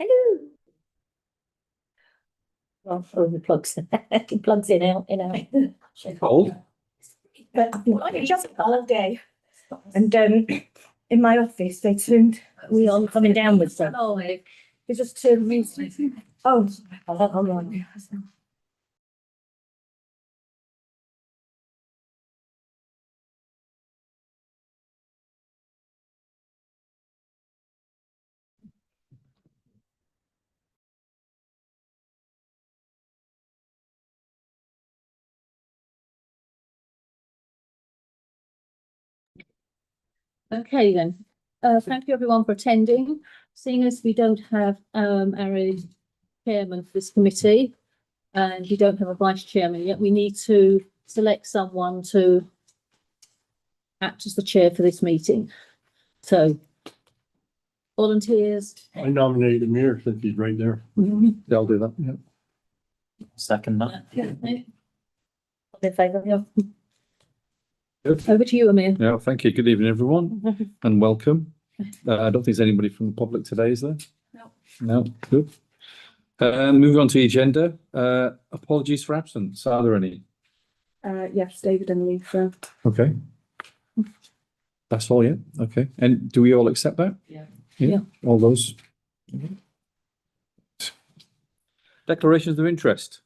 Hello. Well, the plugs. It plugs in out, in out. Cold? But I've been like just all day. And in my office they turned we on coming down with them. Oh, they just turned me. Oh, hold on. Okay then, thank you everyone for attending. Seeing as we don't have our chairman for this committee and we don't have a vice chairman yet, we need to select someone to act as the chair for this meeting. So, volunteers. I nominate Amir since he's right there. Mm-hmm. I'll do that. Yeah. Second that. In favour? Yeah. Good. Over to you, Amir. Yeah, thank you. Good evening, everyone, and welcome. I don't think there's anybody from the public today, is there? No. No, good. Moving on to the agenda. Apologies for absence. Are there any? Yes, David and Lisa. Okay. That's all, yeah. Okay. And do we all accept that? Yeah. Yeah. All those. Declarations of interest.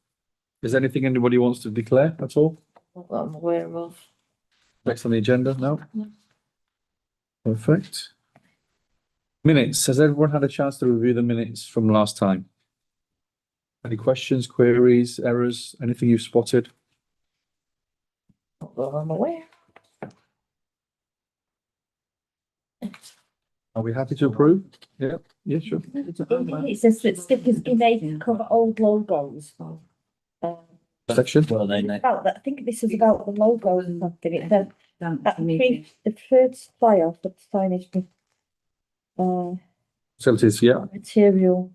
Is there anything anybody wants to declare at all? Not that I'm aware of. Next on the agenda? No? No. Perfect. Minutes. Has everyone had a chance to review the minutes from last time? Any questions, queries, errors, anything you've spotted? Not that I'm aware. Are we happy to approve? Yeah, yeah, sure. It says that stickers be made to cover old logos. Section? Well, they know. About that, I think this is about the logos and something. It said That's me. the third supplier for the signage. Facilities, yeah, Material.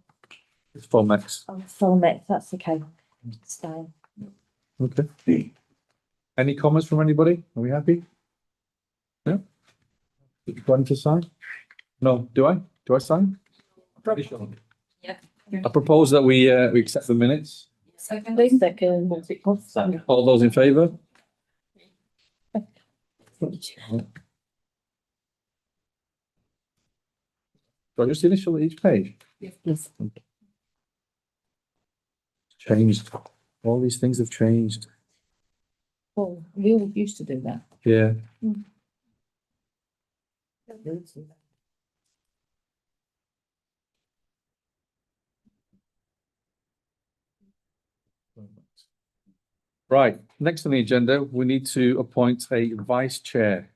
it's Formex. Solmex, that's okay. It's fine. Okay. Any comments from anybody? Are we happy? Yeah. One to sign? No, do I? Do I sign? Yeah. I propose that we accept the minutes. Second. Second. All those in favour? Do I just initial each page? Yes. Changed. All these things have changed. Oh, we all used to do that. Yeah. Right, next on the agenda, we need to appoint a vice chair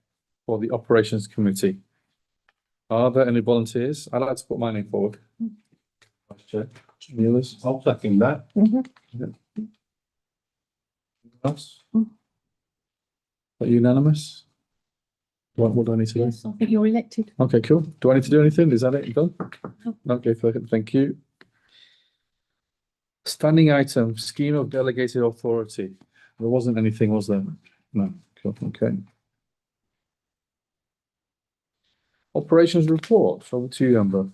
for the operations committee. Are there any volunteers? I'd like to put my name forward. Vice chair. Any others? I'll second that. Else? Are you unanimous? What do I need to do? Yes, I think you're elected. Okay, cool. Do I need to do anything? Is that it? You done? No. Okay, perfect. Thank you. Standing item, scheme of delegated authority. There wasn't anything, was there? No. Cool. Okay. Operations report. Over to you, Amber.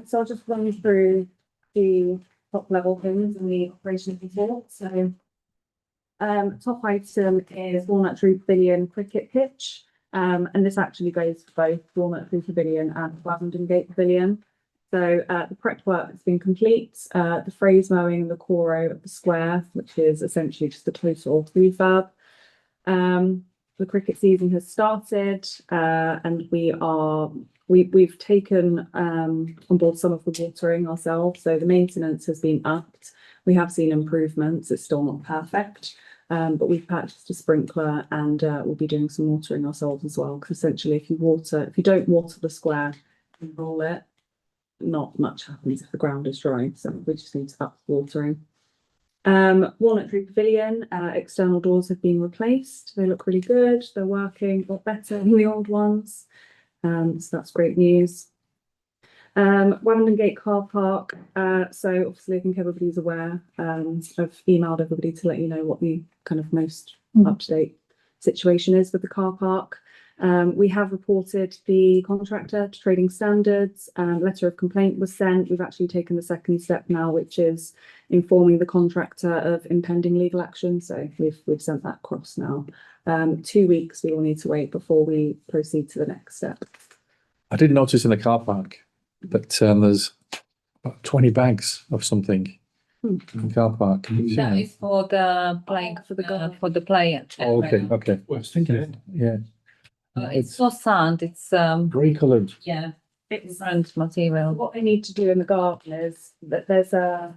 So I'll just run through the top level things in the operations report. So top item is Walnut Tree Pavilion cricket pitch. And this actually goes for both Walnut Tree Pavilion and Lavenden Gate Pavilion. So the prep work has been complete. The phrase mowing and the coro of the square, which is essentially just a total refurb. The cricket season has started, and we've taken on board some of the watering ourselves. So the maintenance has been upped. We have seen improvements. It's still not perfect, but we've purchased a sprinkler and we'll be doing some watering ourselves as well. Because essentially, if you don't water the square and roll it, not much happens if the ground is dry. So we just need to up watering. Walnut Tree Pavilion, external doors have been replaced. They look really good. They're working a lot better than the old ones. So that's great news. Lavenden Gate car park. So obviously I think everybody's aware. I've emailed everybody to let you know what the kind of most up-to-date situation is with the car park. We have reported the contractor to trading standards, letter of complaint was sent. We've actually taken the second step now, which is informing the contractor of impending legal action. So we've sent that across now. 2 weeks we will need to wait before we proceed to the next step. I did notice in the car park that there's about 20 bags of something in the car park. That is for the play, for the play. Oh, okay. Well, I was thinking, Yeah. It's not sand, it's, Grey coloured. yeah, It's different material. what they need to do in the garden is that there's a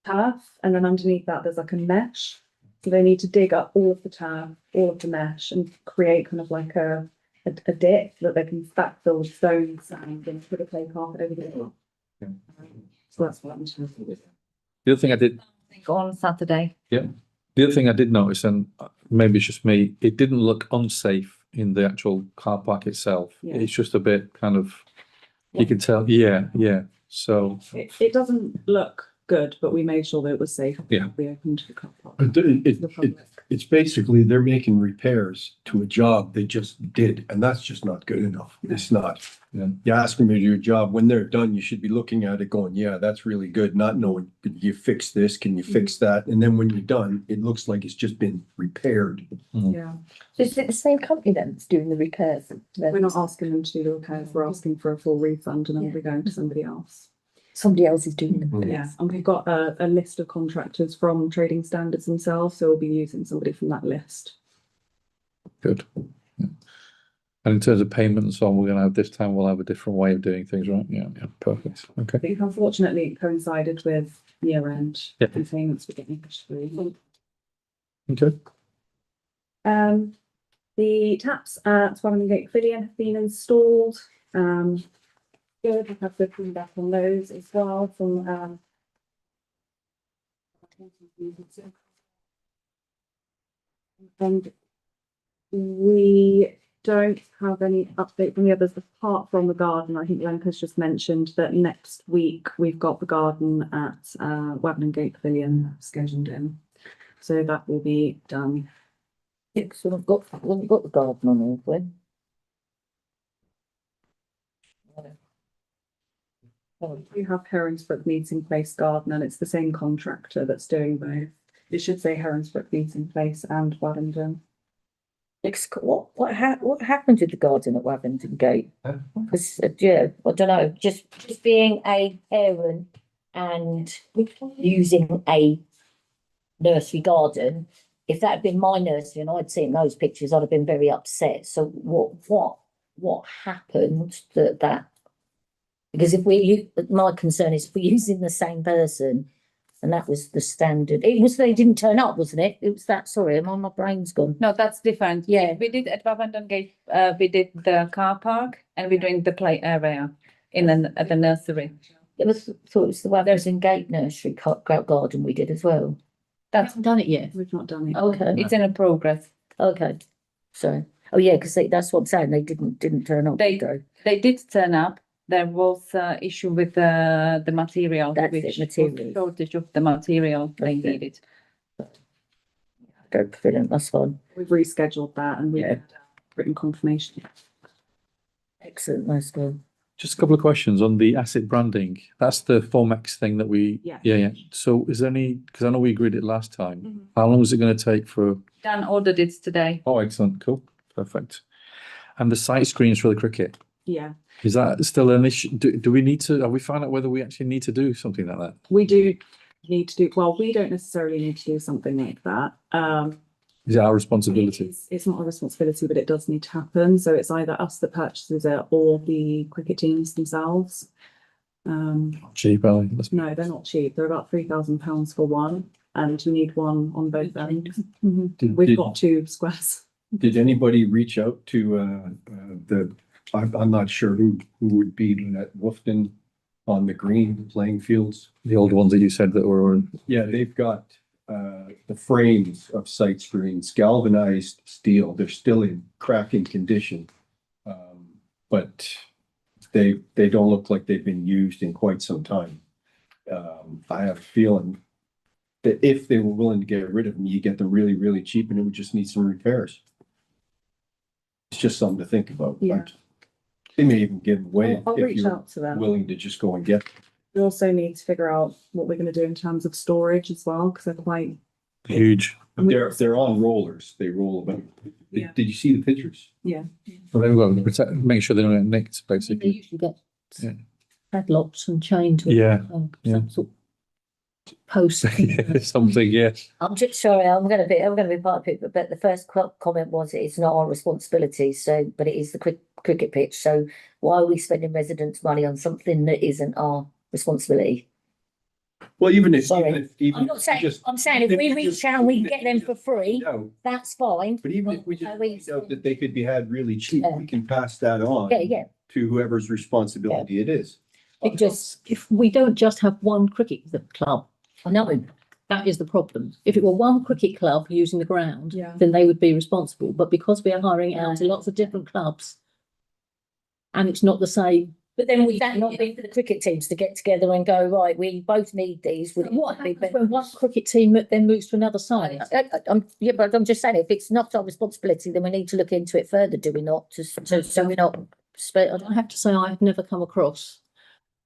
turf, and then underneath that there's like a mesh. So they need to dig up all of the turf, all of the mesh, and create kind of like a dip that they can backfill with stones and then put a clay carpet over the. Yeah. So that's what I'm trying to do. The other thing I did, On Saturday. the other thing I did notice, and maybe it's just me, it didn't look unsafe in the actual car park itself. Yeah. It's just a bit kind of, you can tell, yeah. So, It doesn't look good, but we made sure that it was safe. Yeah. We opened the car park. but to the public. it's basically they're making repairs to a job they just did, and that's just not good enough. It's not. Yeah. You ask them to do a job, when they're done, you should be looking at it going, yeah, that's really good, not knowing, can you fix this, can you fix that? And then when you're done, it looks like it's just been repaired. Yeah, Is it the same company then that's doing the repairs? we're not asking them to do the repairs, we're asking for a full refund and then we'll be going to somebody else. Somebody else is doing them. Yeah, and we've got a list of contractors from trading standards themselves, so we'll be using somebody from that list. good. Yeah. And in terms of payment and so on, we're gonna have, this time we'll have a different way of doing things, right? Yeah, perfect. Okay. I think unfortunately it coincided with year end Yeah. and payments were getting pushed through. Okay. The taps at Walton Gate Pavilion have been installed. Good, we have good feedback on those as well from and we don't have any update from the others apart from the garden. I think Lenka's just mentioned that next week we've got the garden at Walton Gate Pavilion scheduled in. So that will be done. Yeah, so we've got the garden on, have we? We have Herringsbrook Meeting Place garden and it's the same contractor that's doing both. It should say Herringsbrook Meeting Place and Wellington. What happened with the garden at Wavendon Gate? Because, yeah, I don't know, just being a parent and using a nursery garden, if that had been my nursery and I'd seen those pictures, I'd have been very upset. So what happened that? Because my concern is if we're using the same person, and that was the standard. It was, they didn't turn up, wasn't it? It was that, sorry, my brain's gone. No, that's different. Yeah. We did at Wavendon Gate, we did the car park and we're doing the play area at the nursery. Thought it was the Wavendon Gate Nursery garden we did as well. That's, Done it yet? We've not done it. Okay, it's in a progress. okay. So, oh yeah, because that's what I'm saying, they didn't turn up. They- did They did turn up. There was issue with the material. That's it, which material. was shortage of the material they That's it. needed. Go brilliant, that's fine. We've rescheduled that and we've Yeah. written confirmation. Excellent, that's good. Just a couple of questions on the asset branding. That's the Formex thing that we. Yeah. Yeah. So is there any, because I know we agreed it last time. Mhm. How long is it going to take for? Dan ordered it today. Oh, excellent. Cool. Perfect. And the sight screens for the cricket, Yeah, is that still an issue? Do we need to, have we found out whether we actually need to do something like that? we do need to do, well, we don't necessarily need to do something like that. Is it our responsibility? It's not a responsibility, but it does need to happen. So it's either us that purchases it or the cricket teams themselves. Cheap, are they? No, they're not cheap. They're about £3,000 for one, and you need one on both ends. We've got 2 squares. Did anybody reach out to I'm not sure who would be at Wolfton on the green playing fields? The old ones that you said that were, Yeah, they've got the frames of sight screens, galvanized steel. They're still in cracking condition. But they don't look like they've been used in quite some time. I have a feeling that if they were willing to get rid of them, you get them really, really cheap and it would just need some repairs. it's just something to think about. Yeah. They may even give away I'll if reach you're out to them. willing to just go and get. We also need to figure out what we're gonna do in terms of storage as well, because they're quite, Huge. They're on rollers. They roll about. Yeah. Did you see the pictures? yeah. Well, they've got to protect, make sure they don't get nicked, They basically. usually get Yeah. padlocks and chained with Yeah, yeah. some sort of post. Something, yeah. I'm just sorry, I'm gonna be part of it, but the first comment was it's not our responsibility, so, but it is the cricket pitch, so why are we spending residents' money on something that isn't our responsibility? Well, even if, Sorry. even I'm not if saying, just. I'm saying if we reach out and we get them for free, No, that's fine. but even if we just Are we- find out that they could be had really cheap, Yeah. we can pass that on. Yeah, yeah, To whoever's responsibility it is. it just, If we don't just have one cricket club, I know, that is the problem. If it were one cricket club using the ground, Yeah. then they would be responsible. But because we are hiring out to lots of different clubs, and it's not the same. but then would that not be for the cricket teams to get together and go, right, we both need these, would it What not be happens better? when one cricket team then moves to another side? Yeah, but I'm just saying, if it's not our responsibility, then we need to look into it further, do we not? So we're not, I have to say, I've never come across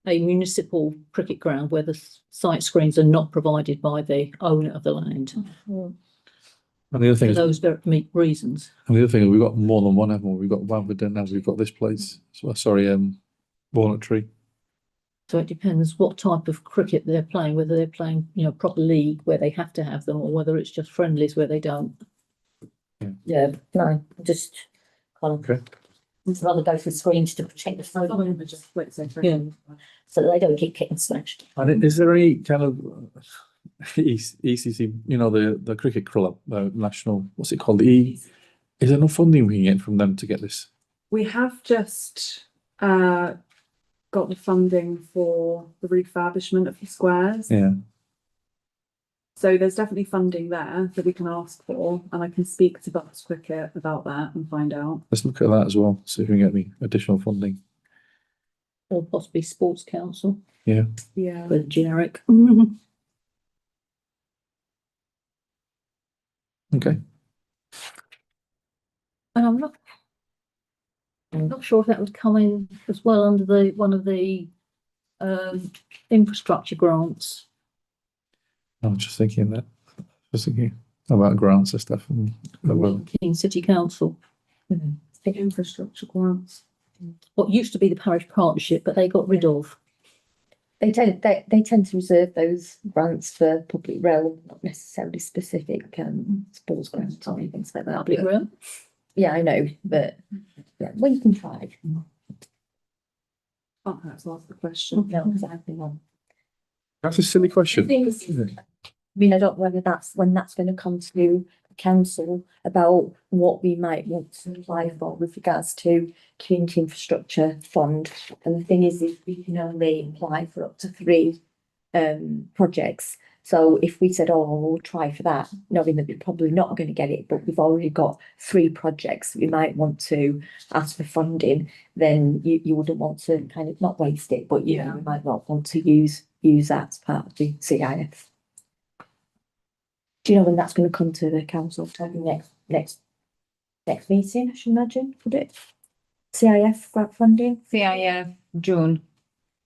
a municipal cricket ground where the sight screens are not provided by the owner of the land And the other thing for is, those very reasons. and the other thing is we've got more than one, haven't we? We've got Wamberden now, we've got this place. So, sorry, Walnut Tree. So it depends what type of cricket they're playing, whether they're playing, proper league where they have to have them, or whether it's just friendlies where they don't. yeah, no, just kind of. Okay. I'd rather go for screens to protect the phone, Yeah. so that they don't keep getting smashed. And is there any kind of ECC, the cricket club, national, what's it called? Is there no funding we can get from them to get this? We have just got the funding for the refurbishment of the squares. Yeah. So there's definitely funding there that we can ask for, and I can speak to Bucks Cricket about that and find out. Let's look at that as well, see if we can get any additional funding. Or possibly Sports Council Yeah. for the generic. Okay. And I'm not sure if that would come in as well under one of the infrastructure grants. I was just thinking that, about grants and stuff. And King City Council, Infrastructure grants. what used to be the parish partnership, but they got rid of. They tend to reserve those grants for public realm, not necessarily specific sports grants or things like that. Public realm. Yeah, I know, but yeah, well, you can try. Oh, that's asked the question. No, exactly. No. that's a silly question. I mean, I don't know whether when that's going to come to the council about what we might want to apply for with regards to community infrastructure fund. And the thing is we can only apply for up to 3 projects. So if we said, oh, we'll try for that, knowing that we're probably not going to get it, but we've already got 3 projects we might want to ask for funding, then you wouldn't want to kind of not waste it, but you know, we might not want to use that as part of the CIF. Do you know when that's going to come to the council? Next meeting, I should imagine, would it? CIF grant funding? CIF, June.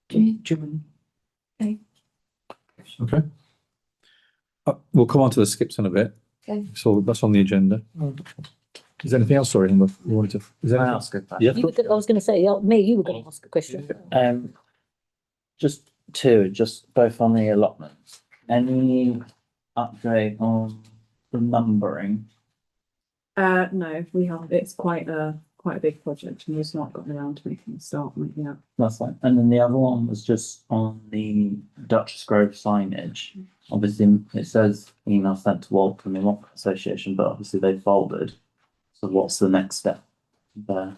June. Okay. We'll come on to the skips in a bit. Okay. So that's on the agenda. Is there anything else, sorry, Emma, you wanted to? Is there Can I anything? ask a question? Yeah. You were, I was going to say, you were going to ask a question. Just two, just both on the allotments. Any update on the numbering? No, we have, it's quite a big project and we've not gotten around to making a start on it yet. That's fine. And then the other one was just on the Duchess Grove signage. Obviously, it says email sent to Walton and Walton Association, but obviously they folded. So what's the next step there?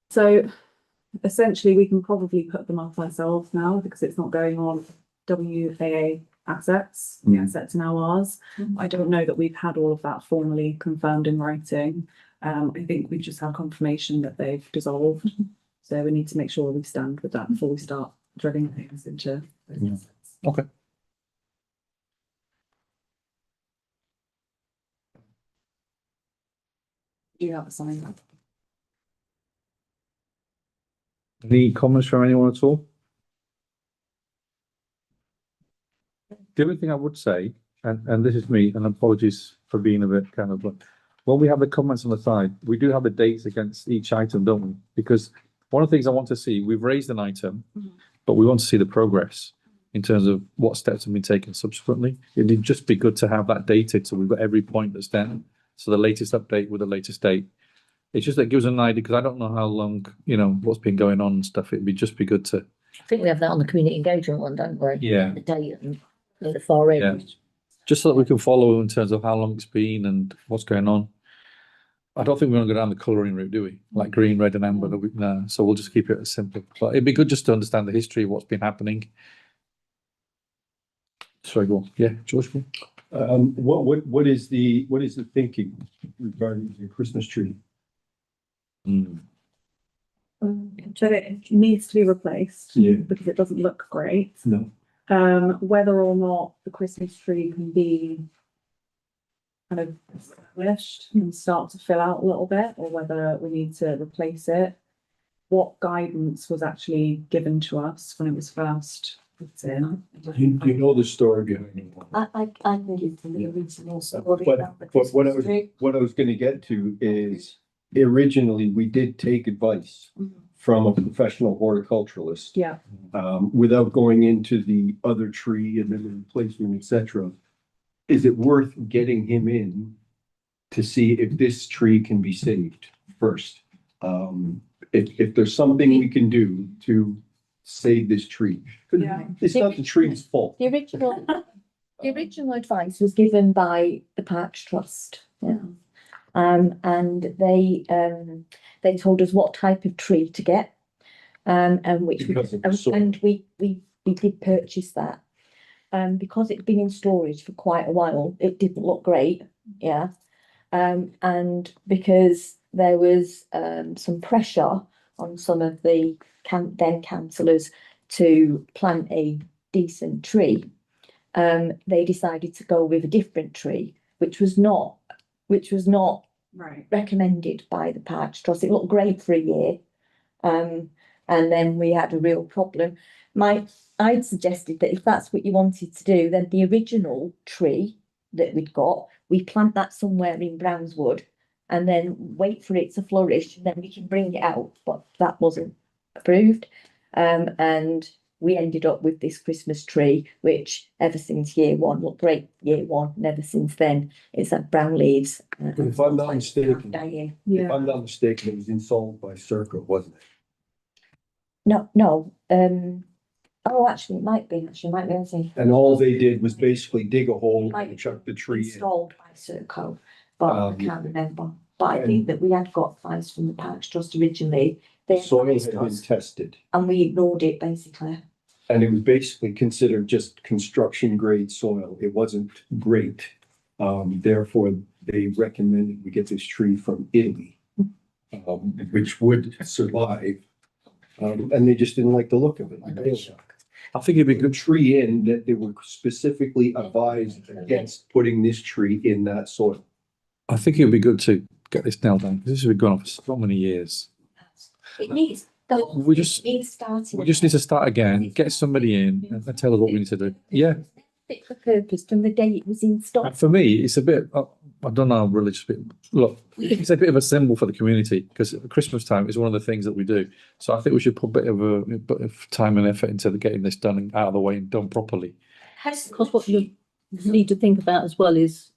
So essentially, we can probably put them up ourselves now because it's not going on WAA assets. The assets are now ours. I don't know that we've had all of that formally confirmed in writing. I think we've just had confirmation that they've dissolved. So we need to make sure we stand with that before we start drilling things into those Yeah. assets. Okay. Do you have a sign? Any comments from anyone at all? The only thing I would say, and this is me, and apologies for being a bit kind of, but when we have the comments on the side, we do have the dates against each item, don't we? Because one of the things I want to see, we've raised an item, but we want to see the progress in terms of what steps have been taken subsequently. It'd just be good to have that dated, so we've got every point that's down. So the latest update with the latest date. It's just that it gives an idea, because I don't know how long, what's been going on and stuff. It'd just be good to. I think we have that on the community engagement one, don't we? Yeah. The date and the far end. Just so that we can follow in terms of how long it's been and what's going on. I don't think we want to go down the colouring route, do we? Like green, red and amber. No. So we'll just keep it as simple. But it'd be good just to understand the history of what's been happening. Sorry, go on. Yeah, George. What is the thinking regarding the Christmas tree? So it needs to be replaced. Yeah. Because it doesn't look great. No. Whether or not the Christmas tree can be kind of established and start to fill out a little bit, or whether we need to replace it. What guidance was actually given to us when it was first put in? You know the story behind it. I think it's the original story. But about the what I Christmas tree. was gonna get to is originally we did take advice from a professional horticulturalist. Yeah. Without going into the other tree and then the replacement, et cetera. Is it worth getting him in to see if this tree can be saved first? If there's something we can do to save this tree. 'Cause Yeah. It's not the tree's fault. The original advice was given by the Parks Trust, yeah. And they told us what type of tree to get. And which we, Because of the soil. and we did purchase that. Because it'd been in storage for quite a while, it didn't look great, yeah. And because there was some pressure on some of the then councillors to plant a decent tree, they decided to go with a different tree, which was not Right. recommended by the Parks Trust. It looked great for a year. And then we had a real problem. I'd suggested that if that's what you wanted to do, then the original tree that we'd got, we plant that somewhere in Brownswood and then wait for it to flourish, and then we can bring it out. But that wasn't approved. And we ended up with this Christmas tree, which ever since year one looked great, year one, and ever since then it's had brown leaves. If I'm not mistaken, Dying. if I'm not mistaken, it was installed by Circa, wasn't it? No, oh, actually, it might be, I see. And all they did was basically dig a hole Might and chuck the tree in. Installed by Serco, but I can't remember. But I think that we had got advice from the Parks Trust originally. They Soil advised had been us, tested, and we ignored it basically. and it was basically considered just construction grade soil. It wasn't great. Therefore, they recommended we get this tree from Italy, which would survive. And they just didn't like the look of it. I think it'd be The good. tree in that they were specifically advised against putting this tree in that soil. I think it'd be good to get this nailed down. This has been going on for so many years. It needs, We just- it needs starting. We just need to start again, get somebody in and tell us what we need to do. Yeah. Fit for purpose from the day it was installed. And for me, it's a bit, I don't know, religious bit. Look, it's a bit of a symbol for the community because Christmas time is one of the things that we do. So I think we should put a bit of time and effort into getting this done and out of the way and done properly. Because what you need to think about as well is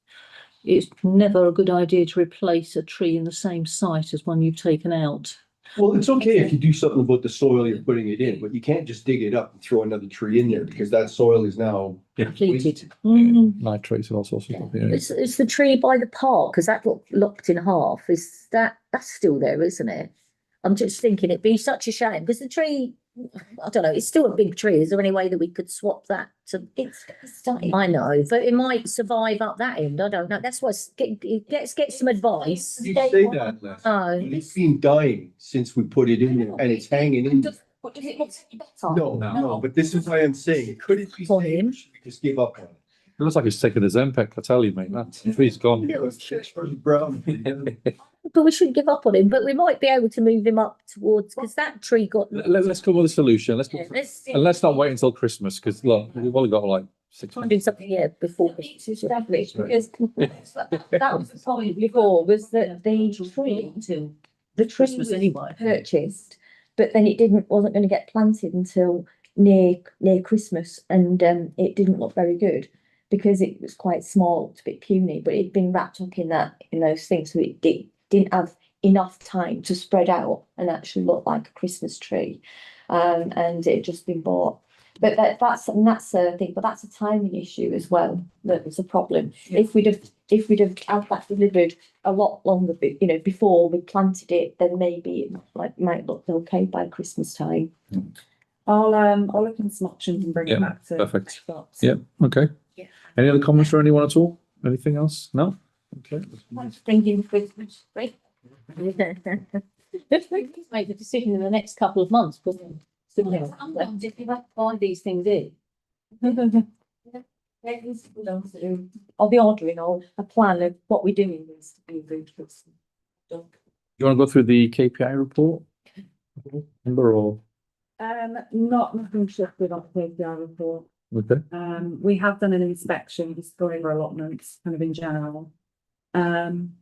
it's never a good idea to replace a tree in the same site as one you've taken out. Well, it's okay if you do something about the soil you're putting it in, but you can't just dig it up and throw another tree in there because that soil is now. Depleted. Nitrates and all sorts of stuff. Yeah. It's the tree by the park, because that got locked in half. That's still there, isn't it? I'm just thinking it'd be such a shame because the tree, I don't know, it's still a big tree. Is there any way that we could swap that to? It's starting. I know, but it might survive up that end. I don't know. That's why get some advice. You say that, Les. Oh, But it's been dying since we put it in there and it's hanging in. But does it look any better? No, but this is why I'm saying, could it be For saved? him. Should we just give up on it? It looks like it's taken a Zempic, I tell you, mate. That tree's gone. It's really brown. but we shouldn't give up on him, but we might be able to move him up towards, because that tree got. Let's come up with a solution. Let's, Yeah, and let's not wait until Christmas, because look, we've only got like 6 try and months. do something, yeah, before. Established, because that was the point before, was that the tree was purchased, but then wasn't going to get planted until near Christmas, and it didn't look very good because it was quite small, it's a bit puny, but it'd been wrapped up in those things, so it didn't have enough time to spread out and actually look like a Christmas tree, and it had just been bought. But that's a thing, but that's a timing issue as well. That was a problem. Yeah. If we'd have had that delivered a lot longer, before we planted it, then maybe it might look okay by Christmas time. I'll look into some options and bring Yeah, it back to. perfect. Shops. Yeah, okay. Yeah. Any other comments from anyone at all? Anything else? No? Okay. Thanks for bringing Christmas tree. Make the decision in the next couple of months, because sometimes if you have to buy these things in. I'll be ordering a plan of what we're doing needs to be good. You want to go through the KPI report? Number or, Nothing shifted on the KPI report. okay, We have done an inspection, just going over allotments, kind of in general. And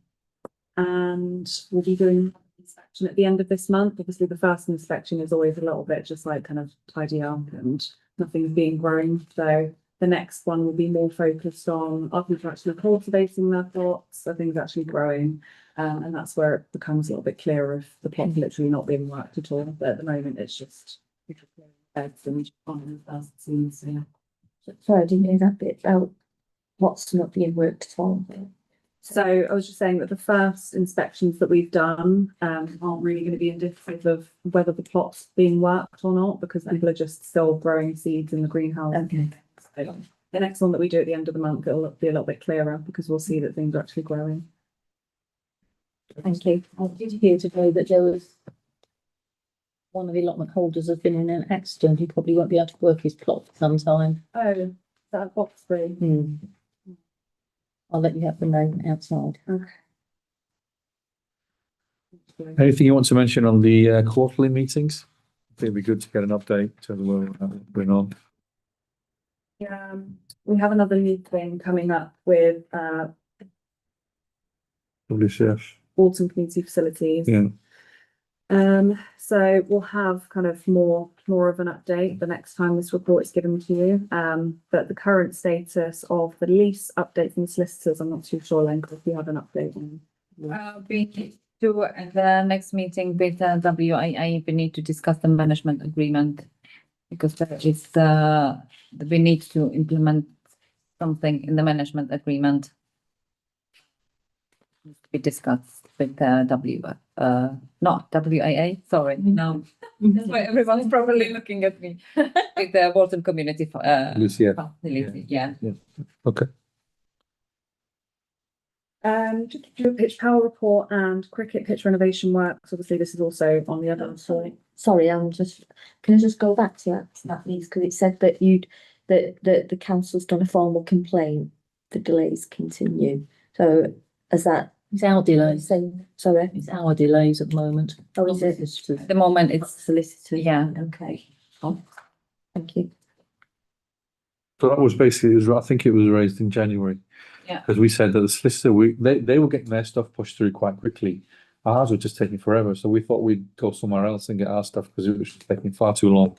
we'll be doing an inspection at the end of this month. Obviously, the first inspection is always a little bit just like kind of tidy up and nothing's being grown. So the next one will be more focused on are people actually cultivating their plots, are things actually growing? And that's where it becomes a little bit clearer of the plot literally not being worked at all. But at the moment, it's just beds and on the scenes. Yeah. Sorry, I didn't hear that bit about what's not being worked at all. So I was just saying that the first inspections that we've done aren't really going to be indicative of whether the plot's being worked or not, because people are just still growing seeds in the greenhouse. Okay. So the next one that we do at the end of the month, it'll be a little bit clearer because we'll see that things are actually growing. Thank you. I did hear today that there was one of the allotment holders has been in an accident. He probably won't be able to work his plot for some time. Oh, that box free. I'll let you have the name outside. anything you want to mention on the quarterly meetings? I think it'd be good to get an update to what's going on. Yeah, we have another meeting coming up with WCF, Walton Community Facilities. yeah, So we'll have kind of more of an update the next time this report is given to you. But the current status of the lease update from the solicitors, I'm not too sure, Lenka, if you have an update on. We need to, at the next meeting with WIA, we need to discuss the management agreement. Because there is, we need to implement something in the management agreement. We discussed with not WIA, sorry, no. That's why everyone's probably looking at me. With the Walton Community, WCF, facility, yeah. okay. Just to do a pitch power report and cricket pitch renovation works. Obviously, this is also on the other side. Sorry, can I just go back to that please? Because it said that the council's done a formal complaint, the delays continue. So is that It's our delays. saying, sorry? It's our delays at the moment. Oh, is it? At the moment, it's, Solicitor? yeah. Okay. Oh, thank you. So that was basically, I think it was raised in January. Yeah. Because we said that the solicitor, they were getting their stuff pushed through quite quickly. Ours was just taking forever, so we thought we'd go somewhere else and get our stuff because it was just taking far too long.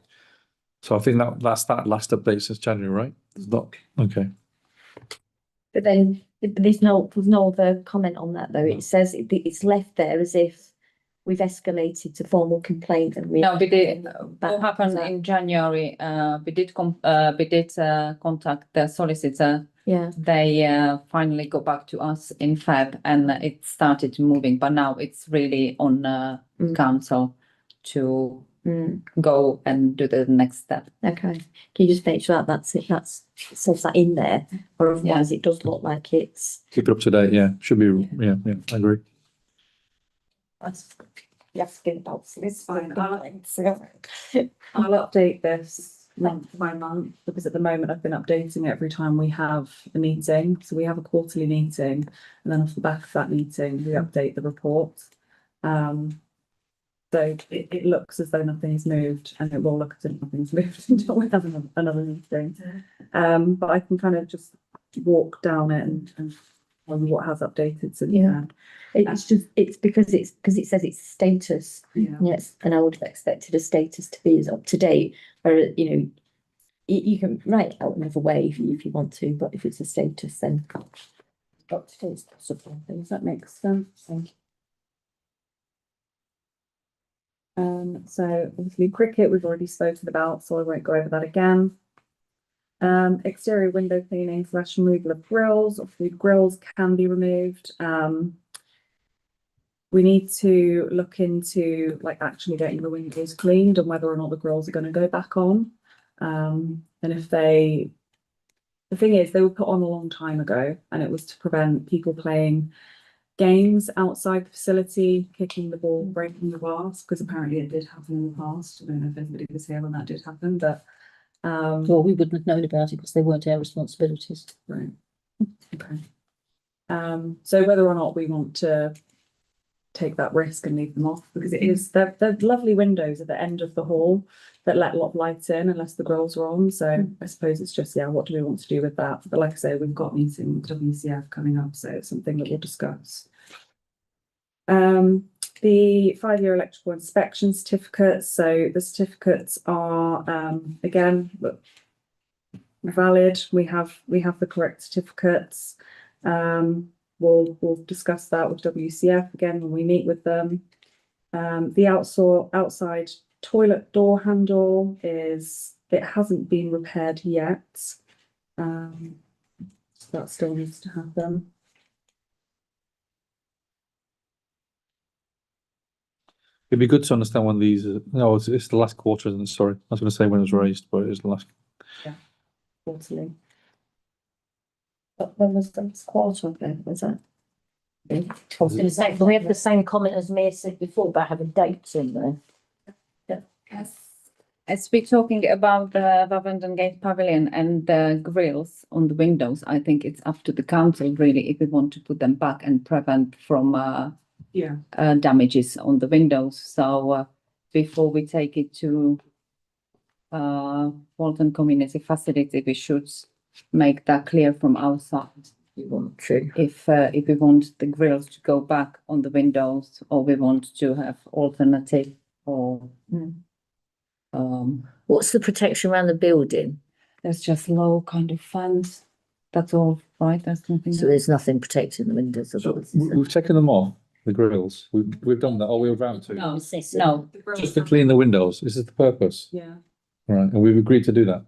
So I think that's that last update since January, right? It's not, okay. But then there's no other comment on that though. It says it's left there as if we've escalated to formal complaint and we. No, we did, But what happened in January, we did contact the solicitor. Yeah. They finally got back to us in Feb and it started moving, but now it's really on council to go and do the next step. Okay. Can you just make sure that's it? It says that in there, or otherwise it does look like it's. Keep it up to date, yeah, should be, yeah, I agree. You have to get about. It's fine. I'll update this month by month, because at the moment I've been updating it every time we have a meeting. So we have a quarterly meeting, and then off the back of that meeting, we update the report. So it looks as though nothing's moved, and it will look as if nothing's moved until we have another meeting. But I can kind of just walk down it and tell you what has updated since then. It's because it says it's status. Yeah. Yes, and I would have expected a status to be as up to date, or, you know, you can write it out another way if you want to, but if it's a status, then up to date is possible. Does that make sense? So obviously cricket we've already spoken about, so I won't go over that again. Exterior window cleaning / removal of grills. Obviously grills can be removed. We need to look into like actually getting the windows cleaned and whether or not the grills are going to go back on. And if the thing is, they were put on a long time ago, and it was to prevent people playing games outside the facility, kicking the ball, breaking the glass, because apparently it did happen in the past. I don't know if anybody was here when that did happen, but Well, we wouldn't have known about it because they weren't our responsibilities. right. Okay. So whether or not we want to take that risk and leave them off, because they're lovely windows at the end of the hall that let a lot of light in unless the grills are on. So I suppose it's just, what do we want to do with that? But like I say, we've got meeting with WCF coming up, so it's something that we'll discuss. The 5-year electrical inspection certificates. So the certificates are again valid. We have the correct certificates. We'll discuss that with WCF again when we meet with them. The outside toilet door handle it hasn't been repaired yet. So that still needs to happen. It'd be good to understand when these, no, it's the last quarter, isn't it? Sorry, I was going to say when it was raised, but it is the last. Quarterly. But when was the quarter ago? Was that? I was going to say, we have the same comment as Mia said before about having dates in there. As we're talking about the Lavender Gate Pavilion and the grills on the windows, I think it's up to the council really if we want to put them back and prevent from damages on the windows. So before we take it to Walton Community Facility, we should make that clear from our side. We want to. If we want the grills to go back on the windows, or we want to have alternative, or What's the protection around the building? there's just low kind of fence. That's all, right? There's nothing. So there's nothing protecting the windows of So those. we've taken them off, the grills. We've done that. Oh, we were about to. No, no. Just to clean the windows. This is the purpose. Yeah. Right, and we've agreed to do that.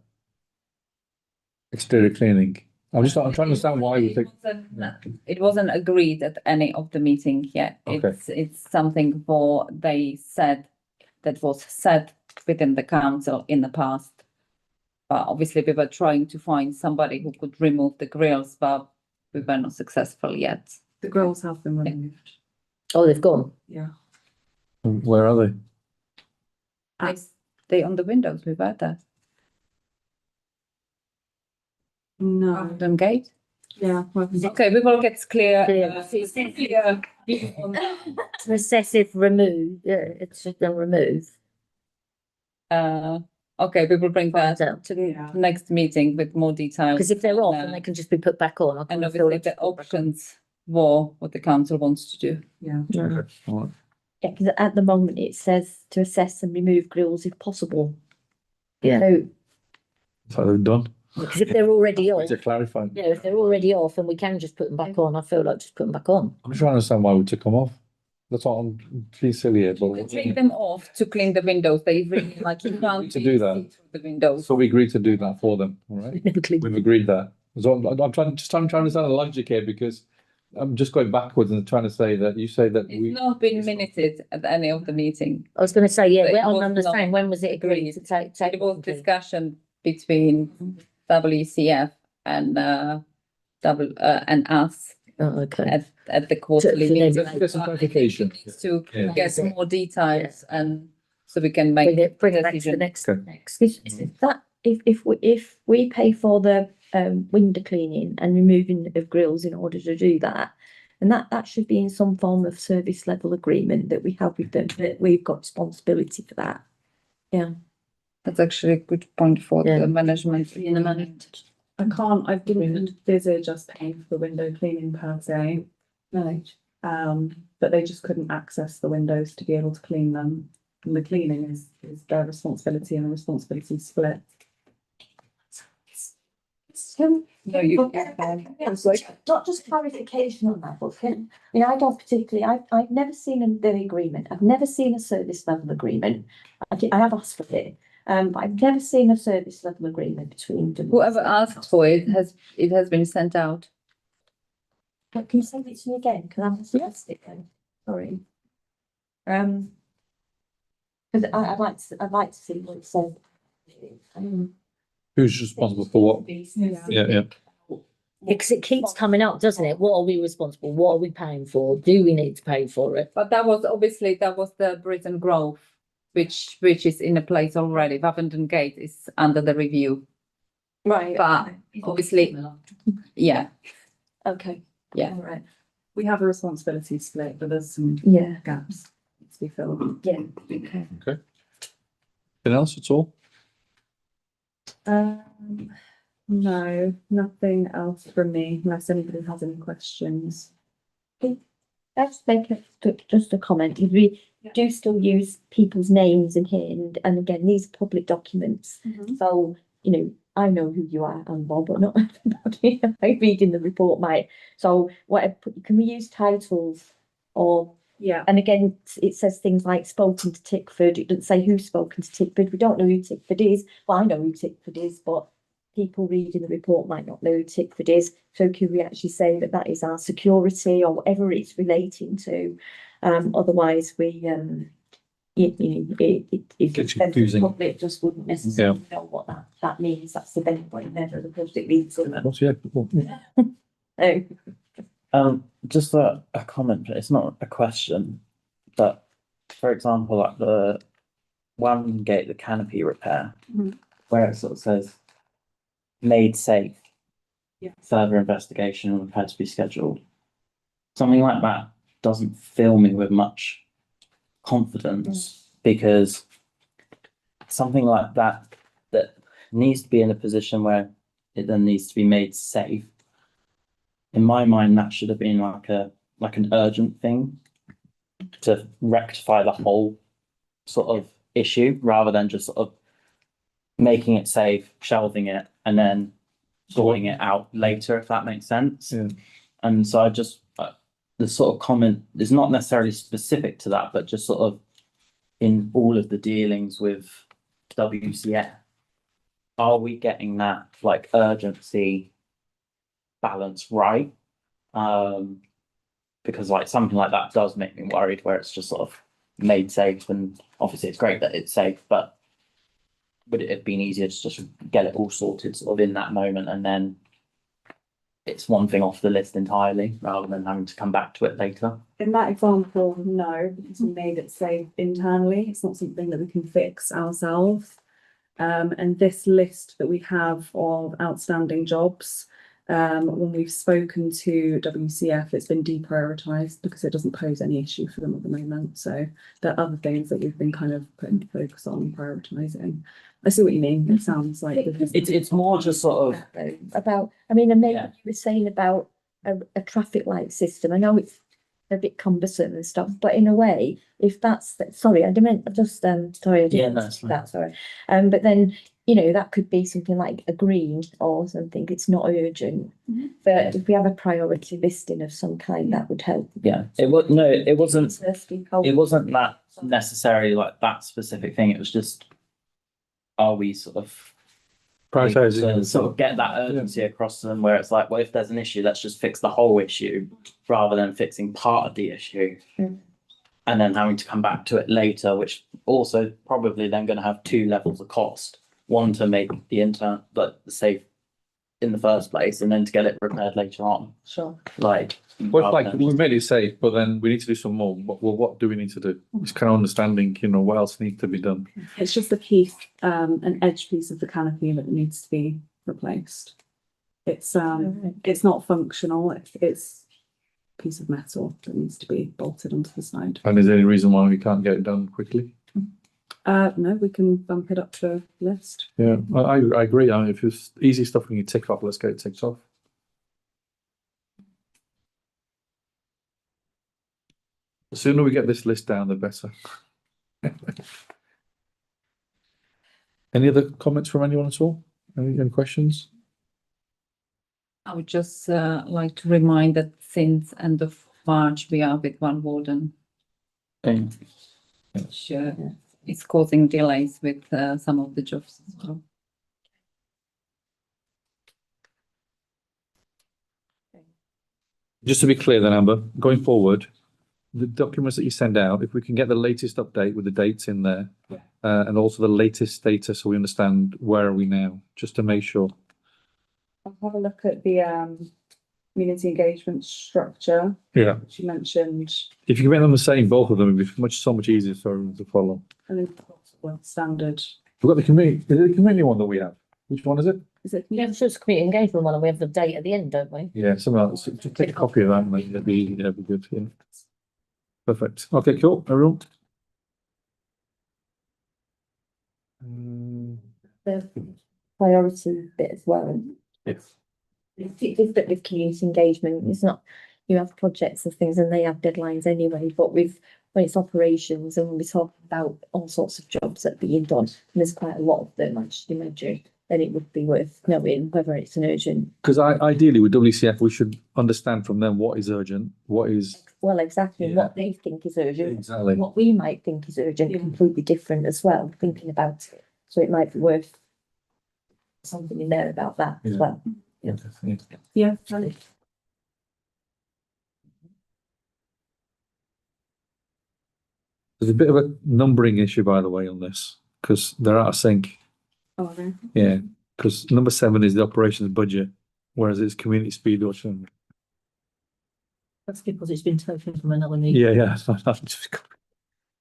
Exterior cleaning. I'm trying to understand why we take. It wasn't agreed at any of the meeting yet. Okay. It's something they said that was said within the council in the past. But obviously we were trying to find somebody who could remove the grills, but we were not successful yet. The grills have been removed. Oh, they've gone. Yeah. Where are they? They on the windows, we've had that. No. Walton Gate. Yeah. Okay, we will get clear. Clear. To assess if remove, it's just a remove. Okay, we will bring that Find out. to the next meeting with more details. Because if they're off, then they can just be put back on. And obviously the options were what the council wants to do. Yeah. Okay, all right. Yeah, because at the moment it says to assess and remove grills if possible. Yeah. So, So they're done. because if they're already off, To clarify. if they're already off and we can just put them back on, I feel like just put them back on. I'm trying to understand why we took them off. That's what I'm being silly here, We but take them off to clean the windows. They really like you can't To do that. see through the windows. so we agreed to do that for them, all right? We've agreed that. So I'm trying to understand the logic here because I'm just going backwards and trying to say that you say that we. It's not been minuted at any of the meeting. I was going to say, yeah, But it I'm was understanding, when was it agreed to take? It was discussion between WCF and and us Oh, okay. at the quarterly So meeting. then- Get some clarification. Needs to Yeah. get some more details and so we can make Bring it back to the decision. next, Okay. next. Is that if we pay for the window cleaning and removing of grills in order to do that, and that should be in some form of service level agreement that we have with them, that we've got responsibility for that. Yeah. That's actually a good point for Yeah. the management. In the management. I didn't envisage us paying for the window cleaning per se. Right. But they just couldn't access the windows to be able to clean them. And the cleaning is their responsibility and the responsibility split. So, No, you. not just clarification on that, but I don't particularly, I've never seen the agreement. I've never seen a service level agreement. I have asked for it, but I've never seen a service level agreement between them. Whoever asked for it has been sent out. But can you send it to me again? Because I haven't missed it then. Sorry. Because I'd like to see what it said. Who's responsible for what? Yeah. Because it keeps coming up, doesn't it? What are we responsible? What are we paying for? Do we need to pay for it? But that was the Britain Grove, which is in a place already. Bavenden Gate is under the review. Right. But obviously, yeah, Okay. Yeah. All right. We have a responsibility split, but there's some Yeah. gaps to be filled. Yeah. Okay. Anything else at all? No, nothing else from me, unless anybody has any questions. Let's make just a comment. We do still use people's names in here, and again, these are public documents. So, I know who you are, and Bob, but not everybody. Like reading the report might. So, can we use titles or? Yeah. And again, it says things like spoken to Tickford. It doesn't say who's spoken to Tickford. We don't know who Tickford is. Well, I know who Tickford is, but people reading the report might not know who Tickford is. So can we actually say that is our security or whatever it's relating to? Otherwise, it Gets confusing. the public just wouldn't necessarily know what that means. That's the benefit of the public means. Just a comment, but it's not a question, but for example, like the one gate, the canopy repair, where it sort of says made safe. Yeah. Further investigation and repair to be scheduled. Something like that doesn't fill me with much confidence because something like that needs to be in a position where it then needs to be made safe. In my mind, that should have been like an urgent thing to rectify the whole sort of issue rather than just sort of making it safe, shelving it, and then sorting it out later, if that makes sense. Yeah. And so I just, the sort of comment is not necessarily specific to that, but just sort of in all of the dealings with WCF, are we getting that like urgency balance right? Because like something like that does make me worried where it's just sort of made safe, and obviously it's great that it's safe, but would it have been easier to just get it all sorted sort of in that moment and then it's one thing off the list entirely rather than having to come back to it later? In that example, no, because we made it safe internally. It's not something that we can fix ourselves. And this list that we have of outstanding jobs, when we've spoken to WCF, it's been deprioritised because it doesn't pose any issue for them at the moment. So there are other things that we've been kind of putting focus on prioritising. I see what you mean. It sounds like It's more just sort of About, and maybe Yeah. you were saying about a traffic light system. I know it's a bit cumbersome and stuff, but in a way, if sorry, I didn't just sorry, I Yeah, didn't no, it's fine. that, sorry. But then, that could be something like a green or something. It's not urgent. But if we have a priority listing of some kind, that would help. it wasn't that necessarily like that specific thing. It was just, are we sort of able to Prioritizing. sort of get that urgency across to them where it's like, well, if there's an issue, let's just fix the whole issue rather than fixing part of the issue and then having to come back to it later, which also probably then going to have two levels of cost. One to make the safe in the first place and then to get it repaired later on. Sure. Like, Well, it's like, we made it safe, but then we need to do some more. What do we need to do? It's kind of understanding, what else needs to be done. It's just a piece, an edge piece of the canopy that needs to be replaced. It's not functional, it's a piece of metal that needs to be bolted onto the side. And is there any reason why we can't get it done quickly? No, we can bump it up the list. Yeah, I agree. I mean, if it's easy stuff we can tick off, let's get it ticked off. The sooner we get this list down, the better. Any other comments from anyone at all? Any questions? I would just like to remind that since end of March, we are with one Walton, Okay. which is causing delays with some of the jobs as well. Just to be clear then, Amber, going forward, the documents that you send out, if we can get the latest update with the dates in there, and also the latest status, so we understand where are we now, just to make sure. I'll have a look at the community engagement structure, Yeah. which you mentioned, If you can make them the same, both of them, it'd be so much easier for everyone to follow. and then standard. We've got the community, is it the community one that we have? Which one is it? Is it? Yeah, it's just a community engagement one and we have the date at the end, don't we? Yeah, something like that. Just take a copy of that and that'd be good, yeah. Perfect. Okay, cool, everyone. The priority bit as well. Yes. It's different with community engagement. It's not, you have projects and things and they have deadlines anyway, but when it's operations and we talk about all sorts of jobs that are being done, and there's quite a lot of them, I should imagine, then it would be worth knowing whether it's an urgent. Because ideally with WCF, we should understand from them what is urgent, what is. Well, exactly, Yeah. what they think is urgent, Exactly. what we might think is urgent, completely different as well, thinking about it. So it might be worth something in there about that as Yeah. well. Yeah. There's a bit of a numbering issue, by the way, on this, because they're out of sync. Oh, okay. Yeah, because number 7 is the operations budget, whereas it's community speed watching. That's because it's been taken from another meeting. Yeah.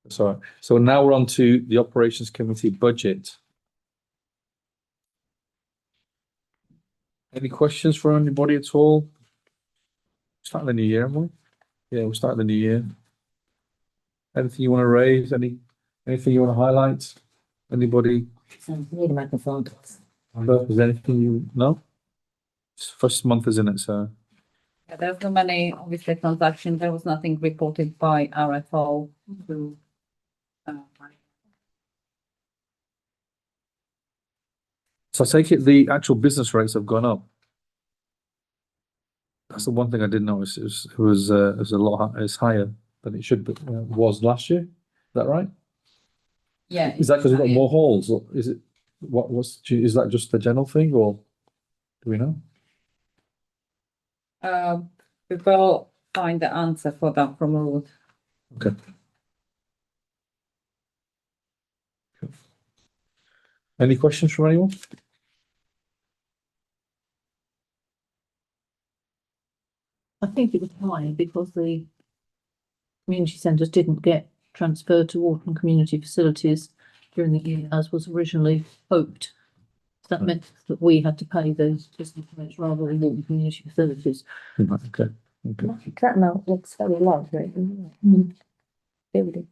Sorry. So now we're on to the operations committee budget. Any questions for anybody at all? Start the new year, haven't we? Yeah, we'll start the new year. Anything you want to raise? Anything you want to highlight? Anybody? Need a microphone. Amber, is there anything you know? It's first month, isn't it? So Yeah, there's no many, obviously, transactions. There was nothing reported by RFO to. I take it the actual business rates have gone up. That's the one thing I did notice. It was a lot. It's higher than it should be. Was last year. Is that right? Yeah. Is that because we've got more halls? Or is it is that just the general thing, or do we know? We will find the answer for that from Ruth. Okay. Any questions from anyone? I think it was high because the community centres didn't get transferred to Walton Community Facilities during the year as was originally hoped. That meant that we had to pay those business rates rather than Walton Community Facilities. Okay. That amount looks very large, right? Building.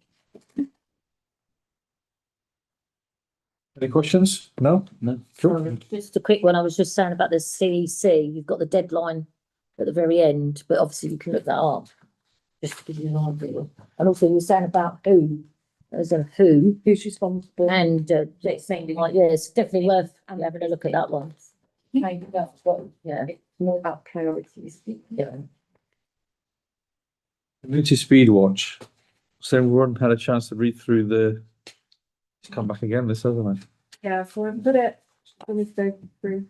Any questions? No? No. Cool. Just a quick one, I was just saying about the CEC, you've got the deadline at the very end, but obviously you can look that up. Just to give you an idea. And also you were saying about who's responsible. And it's mainly like, yeah, it's definitely worth having a look at that one. Maybe that's what, Yeah, it's more about priorities. yeah. Community speed watch. So everyone had a chance to read through it's come back again, this hasn't it? Yeah, so I put it, let me go through.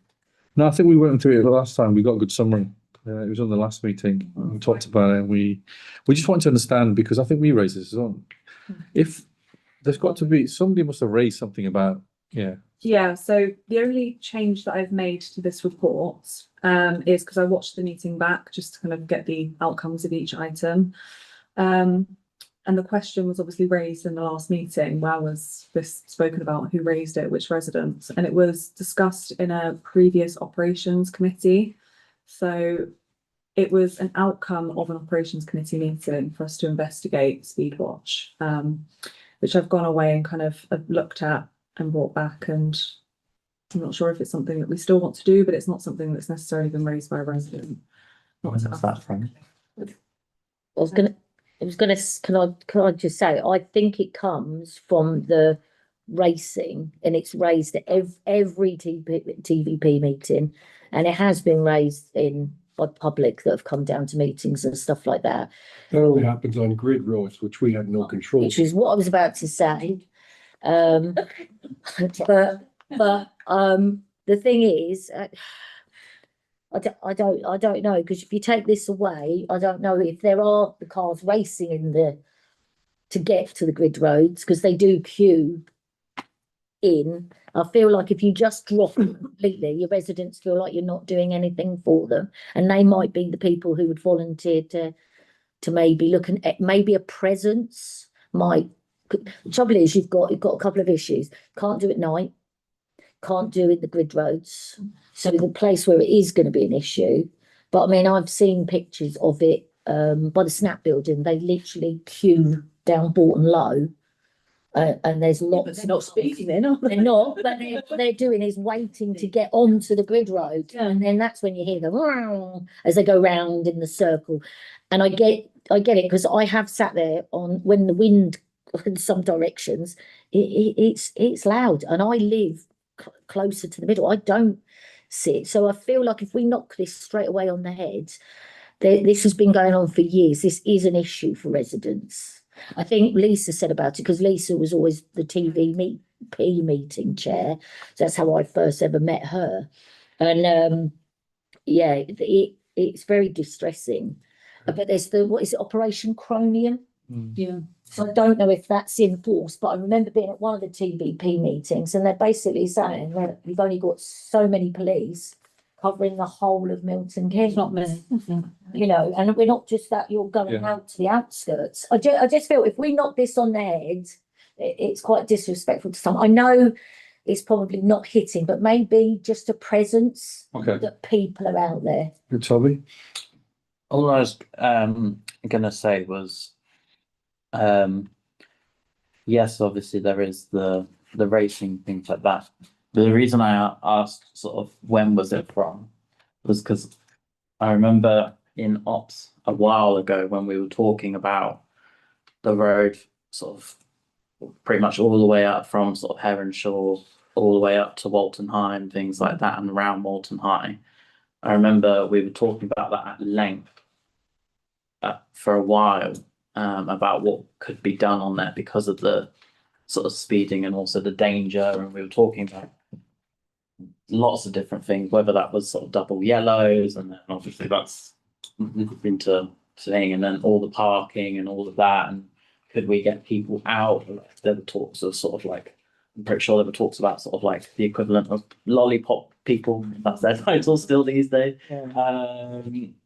No, I think we went through it last time. We got a good summary. It was on the last meeting. We talked about it. And we just wanted to understand, because I think we raised this as well. If there's got to be, somebody must have raised something about, Yeah, so the only change that I've made to this report is because I watched the meeting back just to kind of get the outcomes of each item. And the question was obviously raised in the last meeting. Where was this spoken about? Who raised it? Which residents? And it was discussed in a previous operations committee. So it was an outcome of an operations committee meeting for us to investigate Speedwatch, which I've gone away and kind of looked at and brought back. And I'm not sure if it's something that we still want to do, but it's not something that's necessarily been raised by a resident. Where's that from? Can I just say, I think it comes from the racing and it's raised at every TVP meeting. And it has been raised by public that have come down to meetings and stuff like that. That only happens on grid roads, which we have no control. Which is what I was about to say. But the thing is, I don't know, because if you take this away, I don't know if there are the cars racing to get to the grid roads, because they do queue in. I feel like if you just drop it completely, your residents feel like you're not doing anything for them, and they might be the people who would volunteer to maybe look at maybe a presence might. The trouble is, you've got a couple of issues. Can't do at night. Can't do in the grid roads. So the place where it is going to be an issue. But I mean, I've seen pictures of it by the Snap building. They literally queue down Walton Low. And there's lots. But they're not speeding then, are they? They're not, but what they're doing is waiting to get onto the grid road. Yeah. And then that's when you hear them as they go round in the circle. And I get it, because I have sat there on when the wind in some directions, it's loud, and I live closer to the middle. I don't see it. So I feel like if we knock this straight away on the head, this has been going on for years. This is an issue for residents. I think Lisa said about it, because Lisa was always the TVP meeting chair. So that's how I first ever met her. And yeah, it's very distressing. But there's what is it, Operation Chromium? Yeah. So I don't know if that's in force, but I remember being at one of the TVP meetings, and they're basically saying that we've only got so many police covering the whole of Milton Keynes. It's not many. You know, and we're not just that, you're going Yeah. out to the outskirts. I just feel if we knock this on their head, it's quite disrespectful to some. I know it's probably not hitting, but maybe just a presence Okay, that people are out there. good, Toby. All I was gonna say was, yes, obviously there is the racing, things like that. The reason I asked sort of when was it from was because I remember in ops a while ago when we were talking about the road sort of pretty much all the way up from sort of Heronshaw all the way up to Walton High and things like that, and around Walton High. I remember we were talking about that at length for a while, about what could be done on there because of the sort of speeding and also the danger. And we were talking about lots of different things, whether that was sort of double yellows, and then obviously that's into thing, and then all the parking and all of that. And could we get people out? There were talks of sort of like, I'm pretty sure there were talks about sort of like the equivalent of lollipop people. That's their title still these days.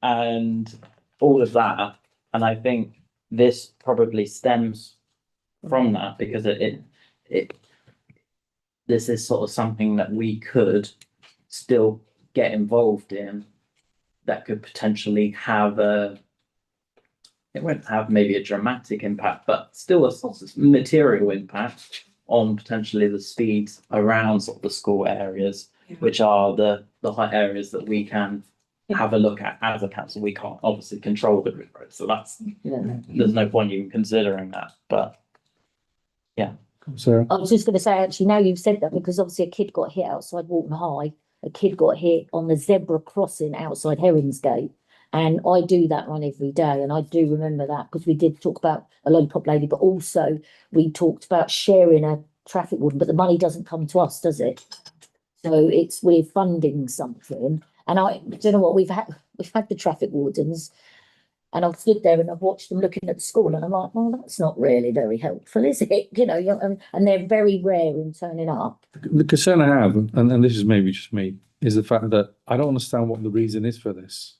And all of that. And I think this probably stems from that, because this is sort of something that we could still get involved in, that could potentially have it won't have maybe a dramatic impact, but still a sort of material impact on potentially the speeds around sort of the school areas, which are the high areas that we can have a look at as a council. We can't obviously control the grid road, so that's, there's no point even considering that, but Sarah. I was just going to say, actually, now you've said that, because obviously a kid got hit outside Walton High. A kid got hit on the zebra crossing outside Heronsgate. And I do that run every day. And I do remember that, because we did talk about a lollipop lady, but also we talked about sharing a traffic warden, but the money doesn't come to us, does it? So we're funding something. And I don't know what we've had the traffic wardens. And I've stood there and I've watched them looking at the school and I'm like, well, that's not really very helpful, is it? And they're very rare in turning up. The concern I have, and this is maybe just me, is the fact that I don't understand what the reason is for this.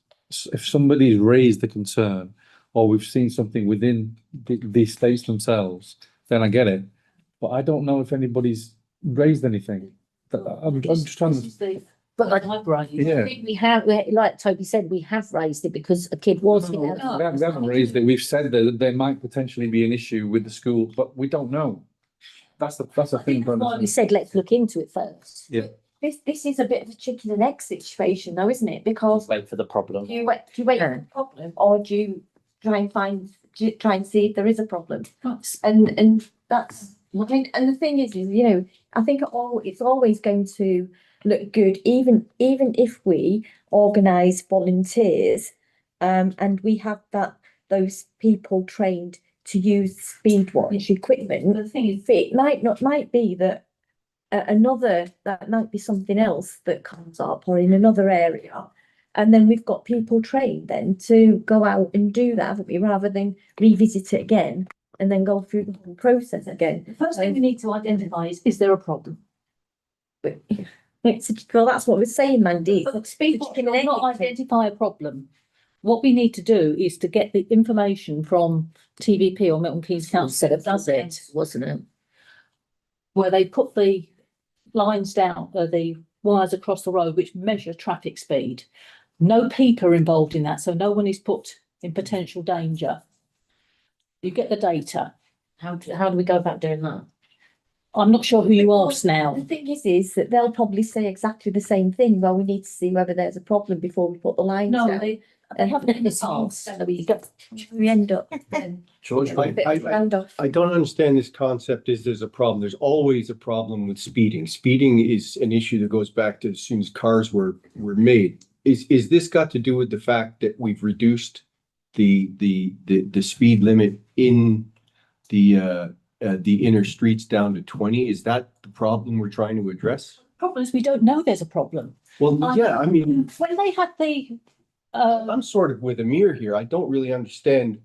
If somebody's raised the concern, or we've seen something within the estates themselves, then I get it. But I don't know if anybody's raised anything. I'm just trying to. But I Yeah. think like Toby said, we have raised it because a kid was. We haven't raised it. We've said that there might potentially be an issue with the school, but we don't know. That's the thing. We said, let's look into it first. Yeah. This is a bit of a chicken and egg situation though, isn't it? Because Wait for the problem. do you wait for the problem or do you try and see if there is a problem? And that's, I mean, and the thing is, I think it's always going to look good, even if we organise volunteers, and we have those people trained to use speed watch equipment. The thing is, It might be that that might be something else that comes up or in another area. And then we've got people trained then to go out and do that, haven't we, rather than revisit it again and then go through the whole process again. the first thing we need to identify is there a problem? Well, that's what we're saying, Mandy. But speed watch chicken and will egg not thing. identify a problem. What we need to do is to get the information from TVP or Milton Keynes Council. Set up does it, wasn't it? Where they put the lines down, the wires across the road which measure traffic speed. No people are involved in that, so no one is put in potential danger. You get the data. How do we go about doing that? I'm not sure who you ask now. The thing is that they'll probably say exactly the same thing. Well, we need to see whether there's a problem before we put the lines No, down. they haven't in the past. So we end up George, a bit round off. I don't understand this concept is there's a problem. There's always a problem with speeding. Speeding is an issue that goes back to as soon as cars were made. Is this got to do with the fact that we've reduced the speed limit in the inner streets down to 20? Is that the problem we're trying to address? Problem is we don't know there's a problem. Well, yeah, I mean, When they had the I'm sort of with Amir here. I don't really understand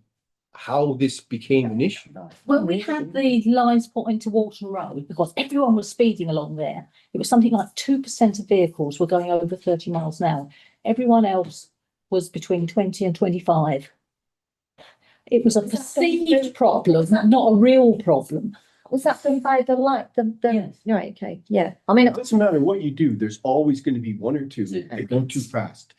how this became an issue. when we had the lines put into Walton Road, because everyone was speeding along there, it was something like 2% of vehicles were going over 30 miles an hour. Everyone else was between 20 and 25. It was a perceived problem, not a real problem. Was that done by the light? Yes. Right, okay, yeah. I mean, It doesn't matter what you do, there's always going to be one or two that go too fast.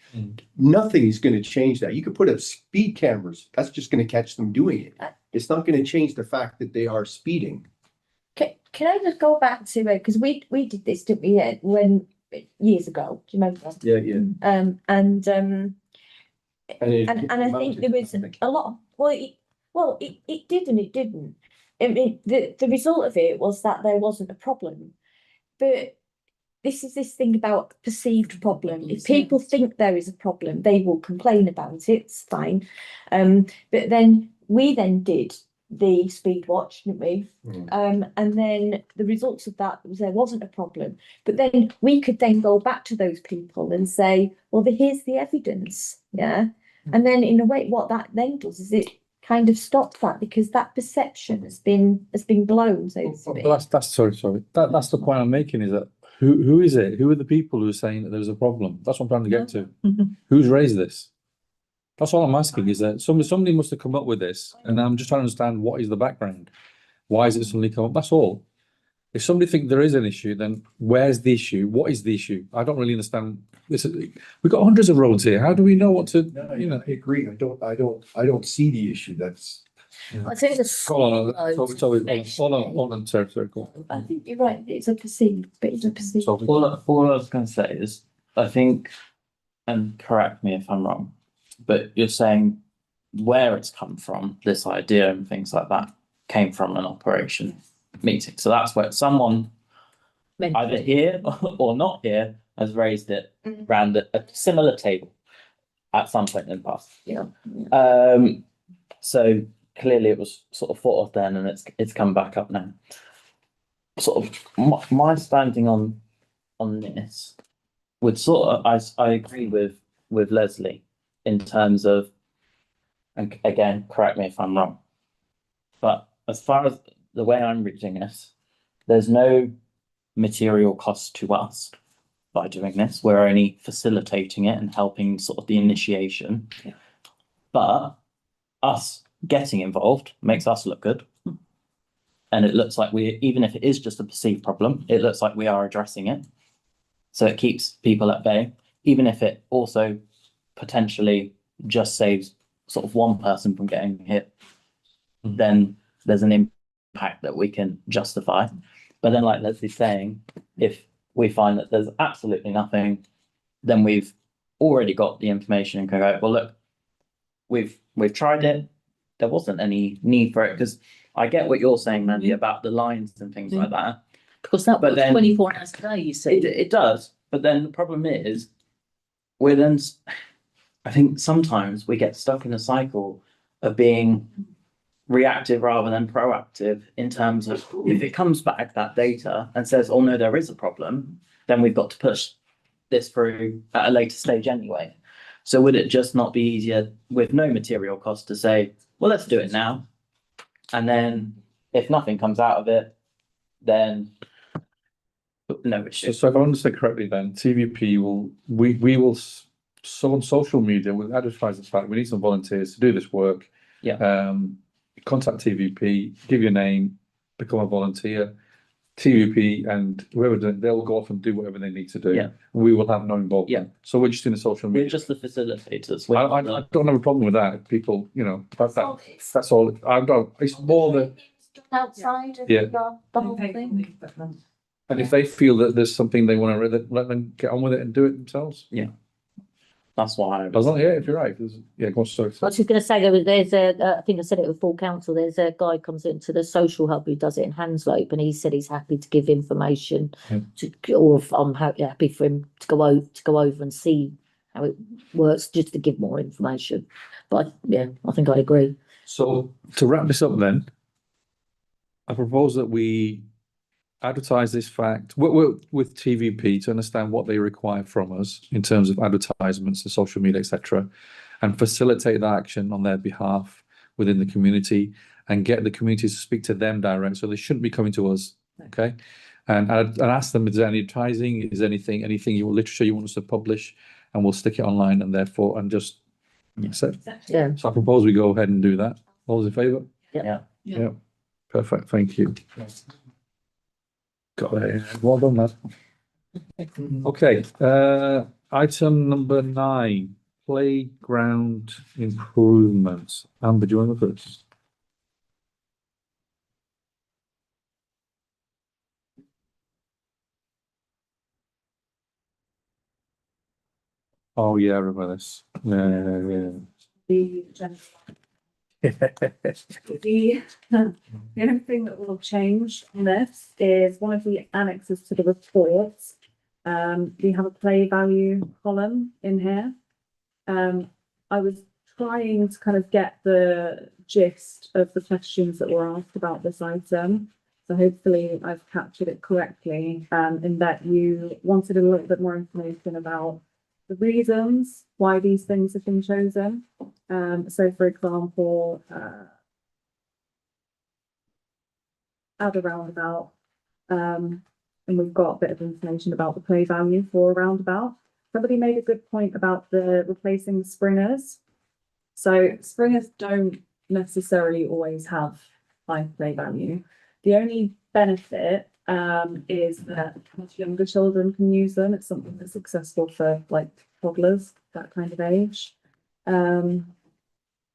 Nothing is going to change that. You could put up speed cameras, that's just going to catch them doing it. It's not going to change the fact that they are speeding. Can I just go back to it? Because we did this, didn't we, years ago, do you remember? Yeah, yeah. And it I think there was a lot of, it did and it didn't. I mean, the result of it was that there wasn't a problem. But this is this thing about perceived problem. If people think there is a problem, they will complain about it, it's fine. But then we did the speed watch, didn't we? And then the results of that was there wasn't a problem. But then we could then go back to those people and say, well, here's the evidence, yeah? And then in a way, what that then does is it kind of stops that because that perception has been blown, so to speak. That's sorry. That's the point I'm making is that who is it? Who are the people who are saying that there's a problem? That's what I'm trying to get to. Who's raised this? That's all I'm asking is that somebody must have come up with this, and I'm just trying to understand what is the background. Why is it suddenly come up? That's all. If somebody thinks there is an issue, then where's the issue? What is the issue? I don't really understand. We've got hundreds of roads here. How do we know what to? I agree. I don't see the issue. That's. I think the. Hold on, sorry, go on. I think you're right, it's a perceived, but it's a perceived. All I was going to say is, I think, and correct me if I'm wrong, but you're saying where it's come from, this idea and things like that, came from an operation meeting. So that's where someone either here or not here has raised it around a similar table at some point in the past. Yeah. So clearly it was sort of thought of then, and it's come back up now. Sort of my standing on this would sort of I agree with Leslie in terms of and again, correct me if I'm wrong. But as far as the way I'm reading this, there's no material cost to us by doing this. We're only facilitating it and helping sort of the initiation. Yeah. But us getting involved makes us look good. And it looks like even if it is just a perceived problem, it looks like we are addressing it. So it keeps people at bay, even if it also potentially just saves sort of one person from getting hit, then there's an impact that we can justify. But then, like Leslie's saying, if we find that there's absolutely nothing, then we've already got the information and can go, well, look, we've tried it. There wasn't any need for it, because I get what you're saying, Mandy, about the lines and things like that. Because that But was then- 24 hours a day, you see. It does, but then the problem is, we're then, I think sometimes we get stuck in a cycle of being reactive rather than proactive, in terms of if it comes back, that data, and says, oh no, there is a problem, then we've got to push this through at a later stage anyway. So would it just not be easier with no material cost to say, well, let's do it now, and then if nothing comes out of it, then no issue. So if I understand correctly, then TVP we will, so on social media, we'll advertise the fact we need some volunteers to do this work. Yeah. Contact TVP, give your name, become a volunteer. TVP and whoever, they'll go off and do whatever they need to do. Yeah. We will have no involvement. Yeah. So we're just in the social We're media. just the facilitators. I don't have a problem with that. People, that's all. I don't, it's more the, Outside of Yeah. the whole thing. and if they feel that there's something they want to, let them get on with it and do it themselves. That's why I As was. long, yeah, if you're right, go on, sorry. I was just going to say there's I think I said it with full council. There's a guy comes into the social hub who does it in Hanslope, and he said he's happy to give information or if I'm happy for him to go over and see how it works, just to give more information. But yeah, I think I agree. So to wrap this up then, I propose that we advertise this fact, work with TVP to understand what they require from us in terms of advertisements and social media, etc., and facilitate that action on their behalf within the community, and get the community to speak to them direct. So they shouldn't be coming to us, okay? And ask them, is there any advertising? Is there anything literature you want us to publish? And we'll stick it online, and therefore, and just that's it. Yeah. So I propose we go ahead and do that. All those in favour? Yeah. Yeah. Perfect, thank you. Got that in. Well done, lad. Okay, item number 9, playground improvements. Amber, do you want to go first? Oh, yeah, I remember this. Yeah. The only thing that will change on this is one of the annexes to the reports. We have a play value column in here. I was trying to kind of get the gist of the questions that were asked about this item. So hopefully I've captured it correctly, in that you wanted a little bit more information about the reasons why these things have been chosen. So for example, add a roundabout, and we've got a bit of information about the play value for a roundabout. Somebody made a good point about the replacing springers. So springers don't necessarily always have high play value. The only benefit is that much younger children can use them. It's something that's accessible for like toddlers, that kind of age. And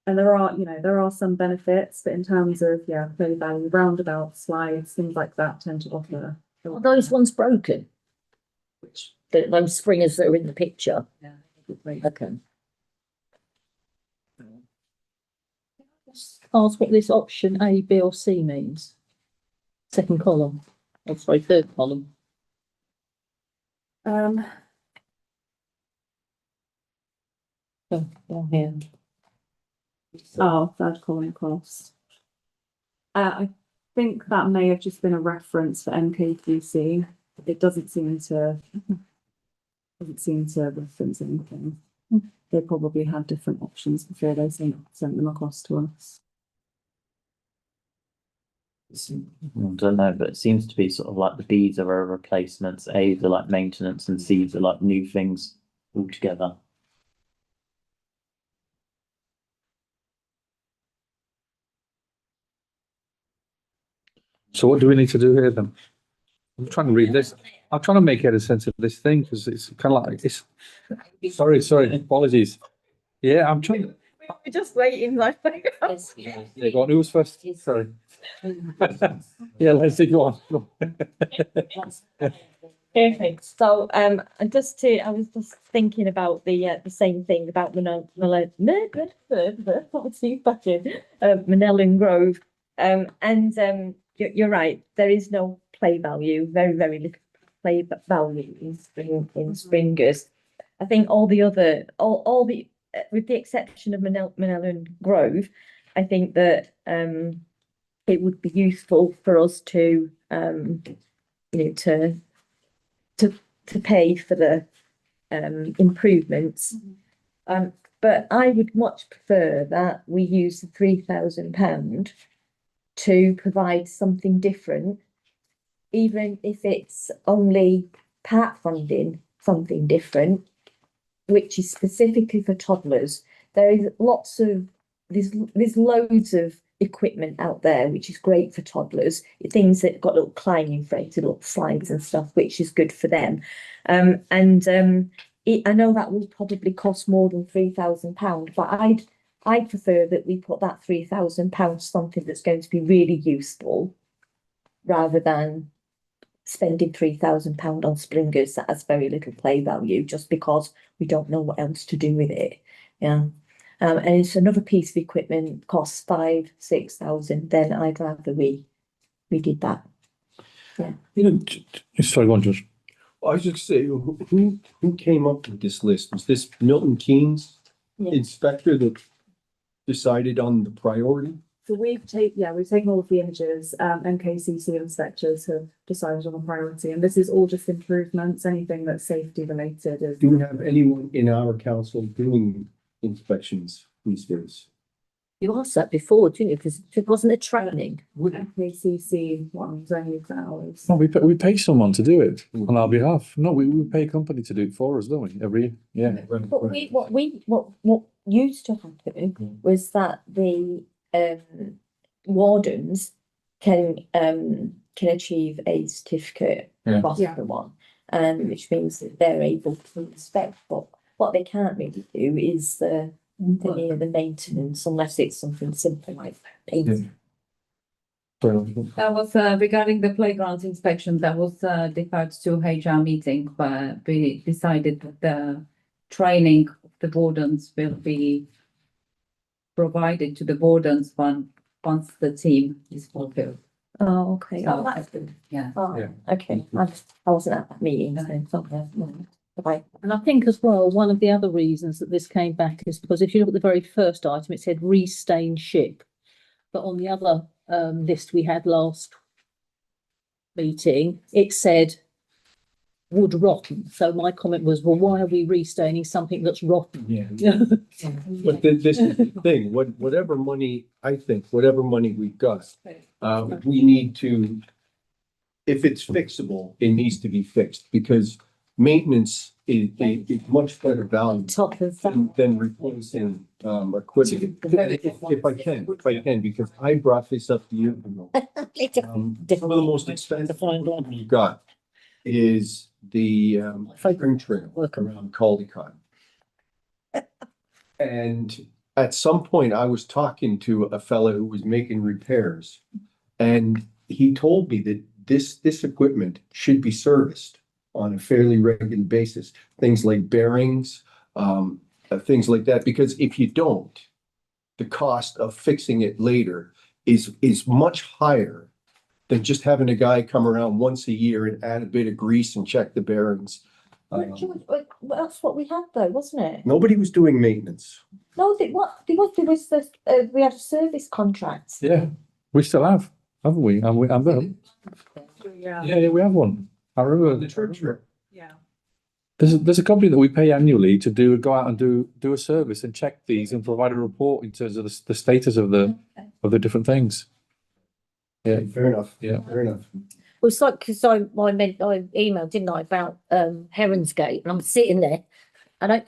there are some benefits, but in terms of play value, roundabouts, slides, things like that tend to offer. Are those ones broken? Which Those springers that are in the picture? Okay. Ask what this option A, B or C means. Second column, oh sorry, third column. Um, Oh, down here. oh, third column across. I think that may have just been a reference for MKQC. It doesn't seem to reference anything. they probably had different options before they sent them across to us. I don't know, but it seems to be sort of like the Bs are replacements, As are like maintenance, and Cs are like new things altogether. So what do we need to do here then? I'm trying to read this. I'm trying to make any sense of this thing because it's kind of like it's. Sorry, apologies. Yeah, I'm trying. We're just waiting like. Yeah, go on. Who was first? Sorry. Yeah, Leslie, go on. Go on. Perfect. So, I was just thinking about the same thing about Manellan Grove. You're right. There is no play value. Very, very little play value in Springers. I think all the with the exception of Manellan Grove, I think that it would be useful for us to to pay for the improvements. But I would much prefer that we use the £3,000 to provide something different, even if it's only part funding something different, which is specifically for toddlers. There's loads of equipment out there which is great for toddlers, things that got little climbing frames, little slides and stuff, which is good for them. I know that will probably cost more than £3,000, but I'd prefer that we put that £3,000 something that's going to be really useful, rather than spending £3,000 on Springers that has very little play value just because we don't know what else to do with it. Yeah. And it's another piece of equipment costs 5,000-6,000, then I'd rather we did that. Yeah. Sorry, go on, Josh. I was just say, who came up with this list? Was this Milton Keynes Yeah. inspector that decided on the priority? So we've taken all of the images, MKCC inspectors have decided on a priority, and this is all just improvements, anything that's safety related is. Do we have anyone in our council doing inspections these days? You asked that before, didn't you? Because it wasn't a training. MKCC ones only for hours. No, we pay someone to do it on our behalf. No, we pay a company to do it for us, don't we? Every year. But what used to happen was that the wardens can achieve a certificate across everyone, which means that they're able to inspect. But what they can't really do is the maintenance, unless it's something simple like painting. That was regarding the playgrounds inspection, that was deferred to HR meeting, where we decided that the training of the wardens will be provided to the wardens once the team is fulfilled. Oh, okay. So, Oh, that's good. Yeah. Oh, Yeah. okay. I wasn't at that meeting, so okay. And I think as well, one of the other reasons that this came back is because if you look at the very first item, it said re-stain ship. But on the other list we had last meeting, it said wood rotten. So my comment was, well, why are we restaining something that's rotten? Yeah. But this is the thing, whatever money we've got, we need to, if it's fixable, it needs to be fixed, because maintenance is much better value Top of than replacing equipment. If I can, because I brought this up to you. Some of the most expensive equipment we've got is the spring trail around Caldecott. And at some point, I was talking to a fellow who was making repairs, and he told me that this equipment should be serviced on a fairly regular basis. Things like bearings, things like that, because if you don't, the cost of fixing it later is much higher than just having a guy come around once a year and add a bit of grease and check the bearings. That's what we had though, wasn't it? Nobody was doing maintenance. No, there was we had a service contract. Yeah, we still have, haven't we? And we have them. Yeah. Yeah, we have one. I remember. The church. Yeah. There's a company that we pay annually to go out and do a service and check these and provide a report in terms of the status of the different things. Yeah, Fair enough. Yeah. Fair enough. Well, it's like, because I emailed, didn't I, about Heronsgate, and I'm sitting there, and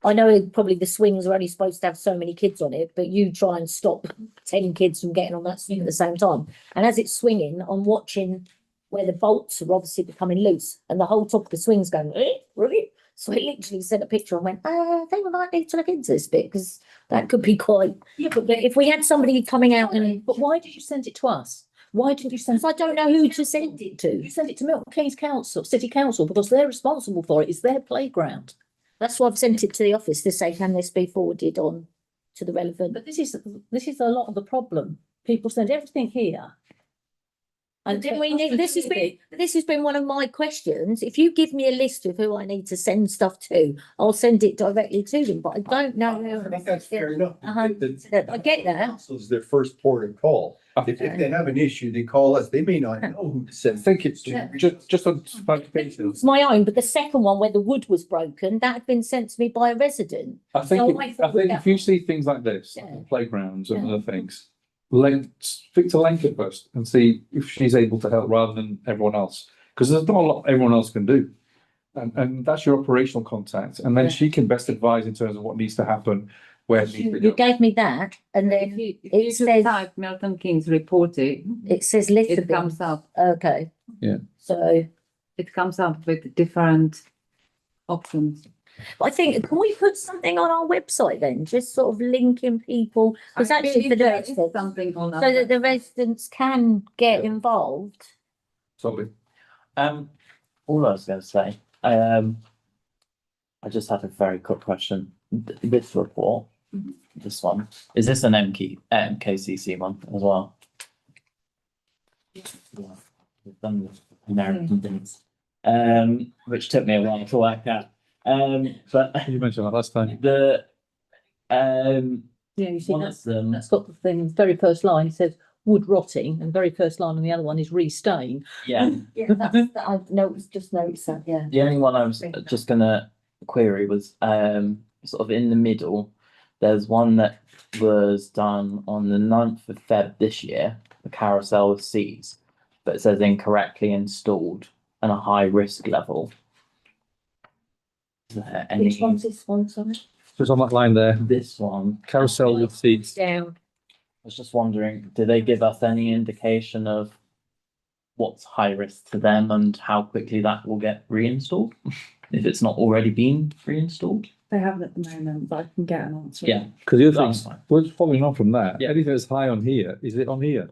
I know probably the swings are only supposed to have so many kids on it, but you try and stop 10 kids from getting on that swing at the same time. And as it's swinging, I'm watching where the bolts are obviously becoming loose, and the whole top of the swing's going, really? So I literally sent a picture and went, I think we might need to look into this bit, because that could be quite. Yeah, but If we had somebody coming out and, but why did you send it to us? Why didn't you send? I don't know who to send it to. You send it to Milton Keynes Council, City Council, because they're responsible for it. It's their playground. That's why I've sent it to the office to say, can this be forwarded on to the relevant? But this is a lot of the problem. People send everything here. And then we need, this has been one of my questions. If you give me a list of who I need to send stuff to, I'll send it directly to them, but I don't know. I think that's fair enough. I get that. Council's their first port of call. If they have an issue, they call us. They may not know who to I send. think it's just on clarification. It's my own, but the second one where the wood was broken, that had been sent to me by a resident. I think, So I thought that- if you see things like this, Yeah. playgrounds and Yeah. other things, speak to Lenka first and see if she's able to help rather than everyone else. Because there's not a lot everyone else can do. And that's your operational contact. And then Yeah. she can best advise in terms of what needs to happen, where it needs to You be you done. gave me that, and If then you, if it you just says- type Milton Keynes reporting, it says it Lisbon. comes up, Okay. Yeah. So it comes up with different options. I think, can we put something on our website then, just sort of linking people, because I actually believe for the there is residents, something on so that the website. residents can get Yeah. involved. Sorry. All I was gonna say, I just had a very quick question. This report, this one, is this an MKCC one as well? Yeah, we've done this American things, which took me a while to work out. But You mentioned that last time. the, Yeah, you see, one of them, that's got the thing, very first line, it says wood rotting, and very first line on the other one is restain. yeah, Yeah, that's, I've noticed, just noticed that, yeah. the only one I was just gonna query was, sort of in the middle. There's one that was done on the 9th of Feb this year, the carousel of seats, but it says incorrectly installed and a high risk level. Is there any, Which one's this one, sorry? So it's on that line there, this one, carousel with seats. Down. I was just wondering, do they give us any indication of what's high risk to them and how quickly that will get reinstalled? If it's not already been reinstalled? They haven't at the moment, but I can get an answer. Yeah, Because the other that's thing, fine. we're just following on from that. Yeah. Anything that's high on here, is it on here?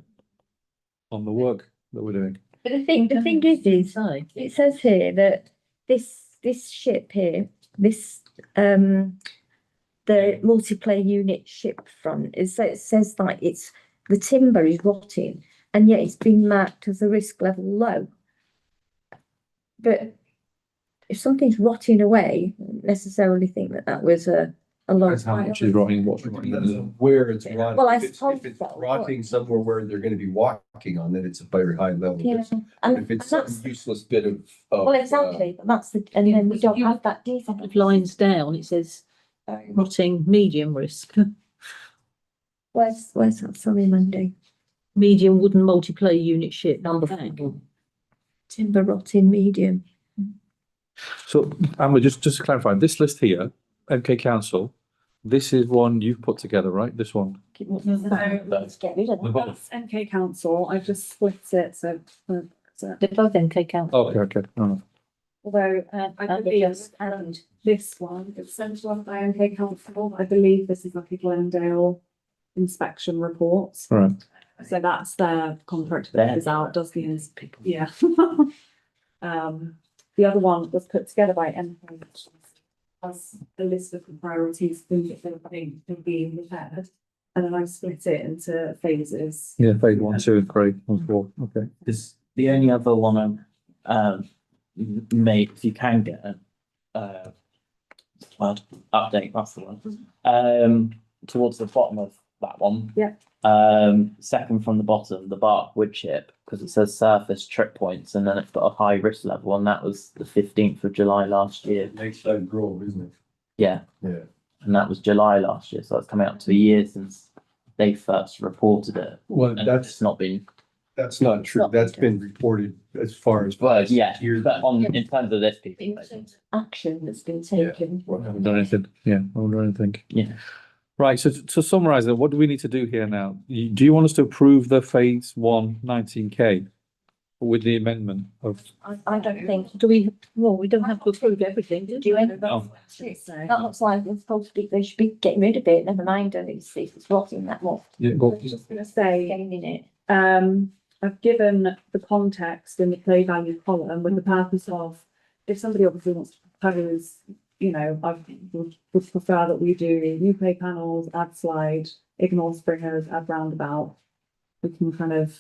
On the work that we're doing? But the thing is, Say, it says here that this ship here, this, the multiplayer unit ship front, it says like the timber is rotting, and yet it's been marked as a risk level low. But if something's rotting away, I don't necessarily think that was a low. That's how much is rotting, what's rotting. Depends on where it's rotting. Well, I If it's suppose so. rotting somewhere where they're gonna be walking on, then it's a very high level. Yeah, risk. and If it's that's, some useless bit of. well, exactly, but that's the, and then we don't have that a detail. couple of lines down, it says rotting, medium risk, Where's that, sorry, Monday, medium wooden multiplayer unit ship. Number Bank. 4. timber rotting medium. So, Amber, just to clarify, this list here, MK Council, this is one you've put together, right? This one? Let's get rid of that. That's MK Council, I've just split it, so They're both MK Council. Okay, okay. No. although I believe And this one is sent to us by MK Council, I believe this is like a Glendale inspection report. All right. So that's their contract that is out, does the, yeah. The other one was put together by MK as a list of the priorities for being repaired. And then I split it into phases. Yeah, phase 1, 2, 3, 4. Okay. Because the only other one made, if you can get a well, update, that's the one. Towards the bottom of that one. Yeah. Second from the bottom, the bark wood chip, because it says surface trip points and then it's got a high risk level, and that was the 15th of July last year. Lakeside Grove, isn't it? Yeah, Yeah. and that was July last year, so it's coming up to a year since they first reported it. Well, And that's it's not been, That's not true. not That's been been reported as far as. but yeah, Years. but in terms of this people. Action that's been taken. Haven't done anything. Yeah, haven't done anything. Yeah. Right, so to summarize then, what do we need to do here now? Do you want us to approve the phase one 19K with the amendment of? I don't think, Do we, well, we don't have to approve everything, do do you? No. That looks like it's supposed to be, they should be getting rid of it, never mind, it's rotting that much, Yeah, I go. was just gonna say, gaining it. I've given the context in the play value column with the purpose of, if somebody obviously wants to propose, you know, I would prefer that we do new play panels, add slide, ignore springers, add roundabout. We can kind of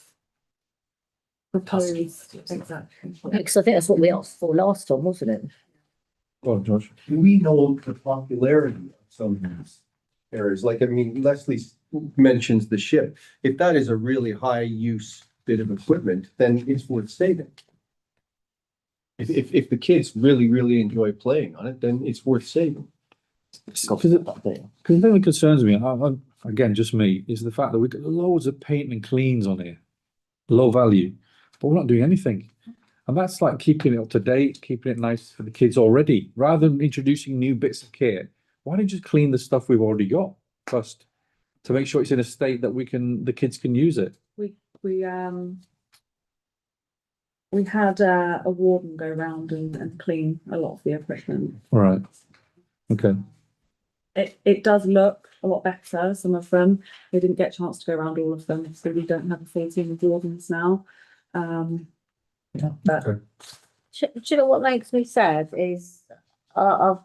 propose, exactly. Because I think that's what we asked for last time, wasn't it? Go on, George. Do we know the popularity of some of these areas? Like, I mean, Leslie mentions the ship. If that is a really high use bit of equipment, then it's worth saving. If the kids really enjoy playing on it, then it's worth saving. Because the thing that concerns me, again, just me, is the fact that we've got loads of paint and cleans on here, low value, but we're not doing anything. And that's like keeping it up to date, keeping it nice for the kids already, rather than introducing new bits of kit. Why don't you just clean the stuff we've already got first to make sure it's in a state that the kids can use it? We had a warden go around and clean a lot of the equipment. All right. Okay. It does look a lot better, some of them. We didn't get a chance to go around all of them, so we don't have a full team of wardens now. But Okay. Do you know what makes me sad is, I've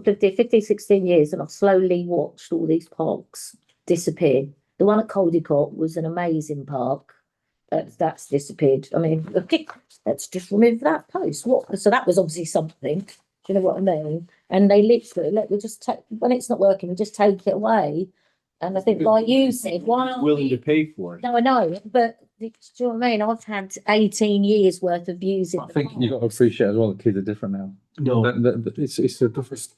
lived here 15, 16 years and I've slowly watched all these parks disappear. The one at Caldecott was an amazing park. That's disappeared. I mean, let's just remove that post. So that was obviously something. Do you know what I mean? And they literally we just take, when it's not working, we just take it away. And I think like you said, why aren't Willing we- to pay for it. No, I know, but do you know what I mean? I've had 18 years worth of using. I think you've got to appreciate as well, the kids are different now. No, It's a different.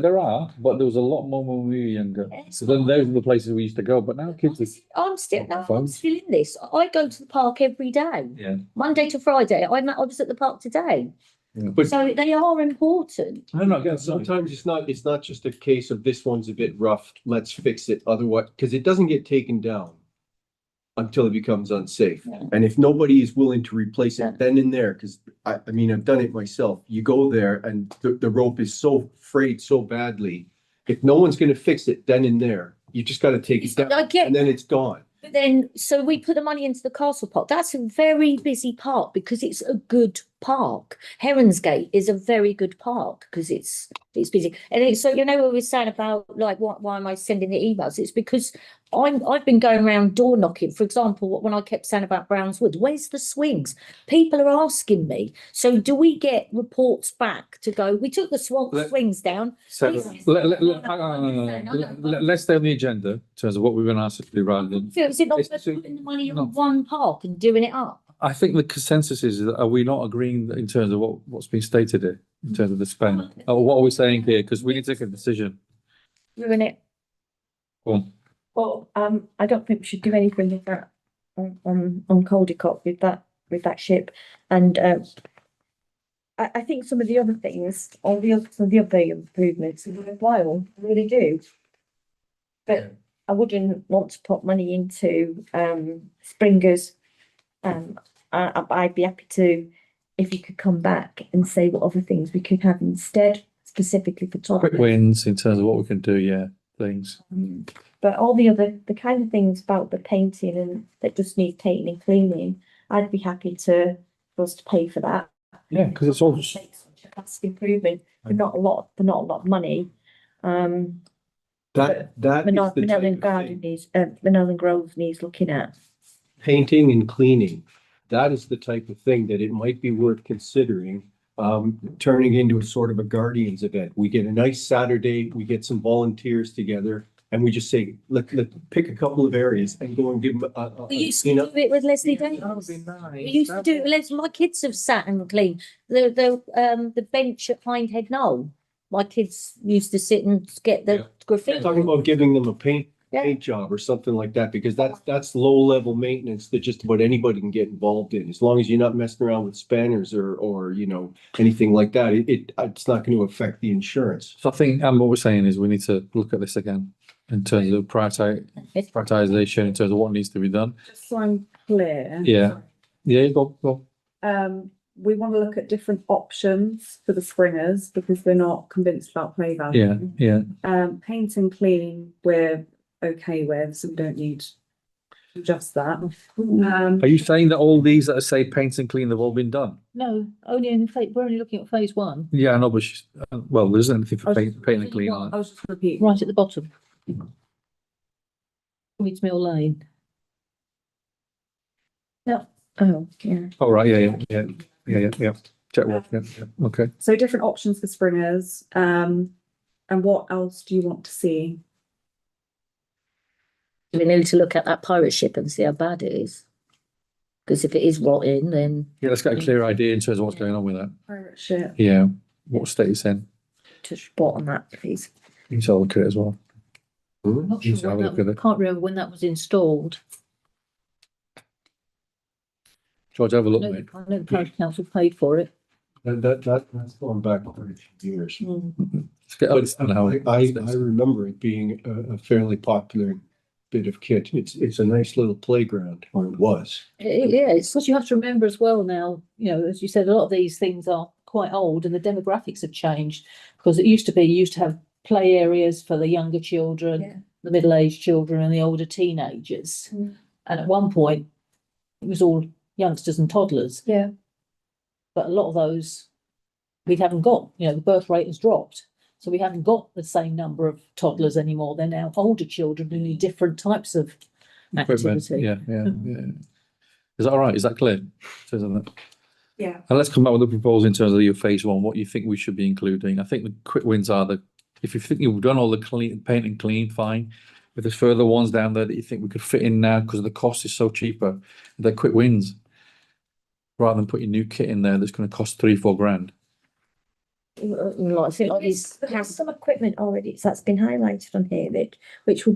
There are, but there was a lot more when we were younger. So then those were the places we used to go, but now kids are. I'm still Phones. in this. I go to the park every day, Yeah. Monday to Friday. I was at the park today. but So they are important. No, no, again, sometimes it's not just a case of this one's a bit rough, let's fix it, otherwise, because it doesn't get taken down until it becomes unsafe. Yeah. And if nobody is willing to replace Yeah. it, then and there, because I mean, I've done it myself. You go there and the rope is so frayed so badly. If no one's gonna fix it then and there, you just gotta take it down I get and then it's gone. But then, so we put the money into the castle park. That's a very busy park because it's a good park. Heronsgate is a very good park because it's busy. And so you know what we were saying about like why am I sending the emails? It's because I've been going around door knocking. For example, when I kept saying about Browns Wood, where's the swings? People are asking me. So do we get reports back to go? We took the swings down. So let's stay on the agenda in terms of what we're going to ask you to do rather than. Is it not It's- worth putting the money no. on one park and doing it up? I think the consensus is that are we not agreeing in terms of what's been stated here in terms of the spend? Or what are we saying here? Because we need to take a decision. Ruin it. Go on. Well, I don't think we should do anything with that on Caldecott with that ship. And I think some of the other things, some of the other improvements are worthwhile, I really do. But I wouldn't want to put money into springers. I'd be happy to, if you could come back and say what other things we could have instead, specifically for Quick toddlers. wins in terms of what we can do, yeah, things. But all the kind of things about the painting and that just needs painting and cleaning, I'd be happy for us to pay for that. Yeah, because it's all. Makes such a massive improvement for not a lot of money. That is the type Manellan of Garden thing. needs, Manellan Grove needs looking at. Painting and cleaning, that is the type of thing that it might be worth considering, turning into a sort of a Guardians event. We get a nice Saturday, we get some volunteers together, And we just say, let pick a couple of areas and go and give them We used to do it with Leslie Davis. We used to do it with Leslie, my kids have sat and cleaned the bench at Hindhead Knoll. My kids used to sit and get Yeah. the graffiti. Talking about giving them a Yeah. paint job or something like that, because that's low level maintenance that just about anybody can get involved in. As long as you're not messing around with spanners or, you know, anything like that, it's not going to affect the insurance. So I think, and what we're saying is we need to look at this again in terms of prioritization, in terms of what needs to be done. Just so I'm clear. Yeah. Yeah, go. We want to look at different options for the springers because we're not convinced about play value. Yeah. Paint and clean, we're okay with, so we don't need just that. Are you saying that all these that are say paint and clean have all been done? No, we're only looking at phase one, Yeah, I know, but well, there isn't anything for paint and clean on I it. was just repeating. right at the bottom. Weeds Mill Lane. Oh, yeah. Oh, right, yeah. Check work, yeah, okay. So different options for springers. And what else do you want to see? We need to look at that pirate ship and see how bad it is. Because if it is rotting, then Yeah, let's get a clear idea in terms of what's going on with that. Pirate ship. Yeah, what state it's in. To spot on that, please. You can have a look at it as well. I'm not You sure can have a when look at that, it. can't remember when that was installed. George, have a look, I mate. know the parish council paid for it. That's going back quite a few years. Let's get But this done, how I remember it being a fairly popular bit of kit. It's a nice little playground, or it was. yeah, it's Because you have to remember as well now, you know, as you said, a lot of these things are quite old and the demographics have changed. Because it used to be, you used to have play areas for the younger children, Yeah. the middle-aged children and the older teenagers. Mm. And at one point, it was all youngsters and toddlers. Yeah. But a lot of those, we haven't got, you know, the birth rate has dropped. So we haven't got the same number of toddlers anymore. They're now older children who need different types of equipment. activity. Yeah. Is that all right? Is that clear? Isn't it? Yeah. And let's come back with a proposal in terms of your phase one, what you think we should be including. I think the quick wins are if you think you've done all the paint and clean, fine. If there's further ones down there that you think we could fit in now because the cost is so cheaper, they're quick wins. Rather than putting new kit in there that's going to cost 3-4 grand. I think like these. There's some equipment already that's been highlighted on here which we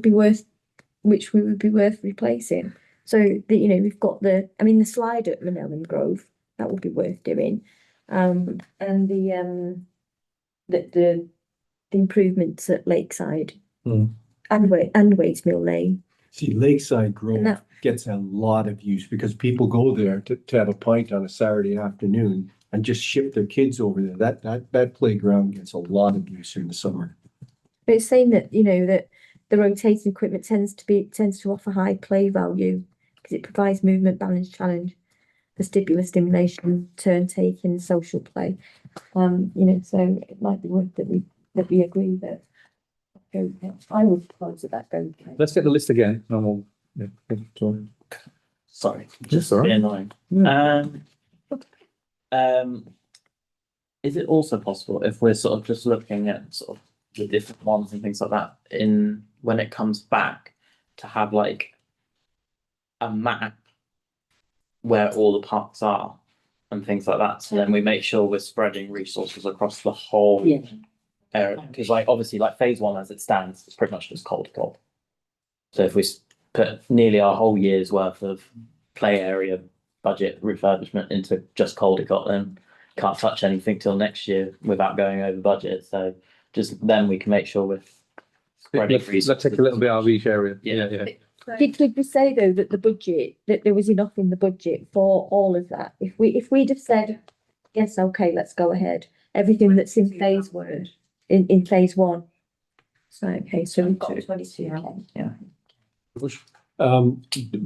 would be worth replacing. So that, you know, we've got the slide at Manellan Grove, that would be worth doing. And the improvements at Lakeside. Mm. And Waits Mill Lane. See, Lakeside And Grove that- gets a lot of use because people go there to have a pint on a Saturday afternoon and just ship their kids over there. That playground gets a lot of use in the summer. But it's saying that, you know, that the rotating equipment tends to offer high play value because it provides movement, balance, challenge, vestibular stimulation, turn taking, social play. You know, so it might be worth that we agree that. I would propose that go. Let's get the list again and we'll. Sorry, That's just all a bit right. annoying. Is it also possible if we're sort of just looking at sort of the different ones and things like that when it comes back to have like a map where all the parks are and things like that, so then we make sure we're spreading resources across the whole Yeah. area, because like obviously like phase one as it stands, it's pretty much just cold. So if we put nearly our whole year's worth of play area budget refurbishment into just Caldecott, then can't touch anything till next year without going over budget. So just then we can make sure we're spreading Let's take a little bit out of each area. Yeah. Did we say though that that there was enough in the budget for all of that? If we'd have said, yes, okay, let's go ahead, everything that's in phase one, in phase one. So, okay, so we've got 22, okay. Yeah.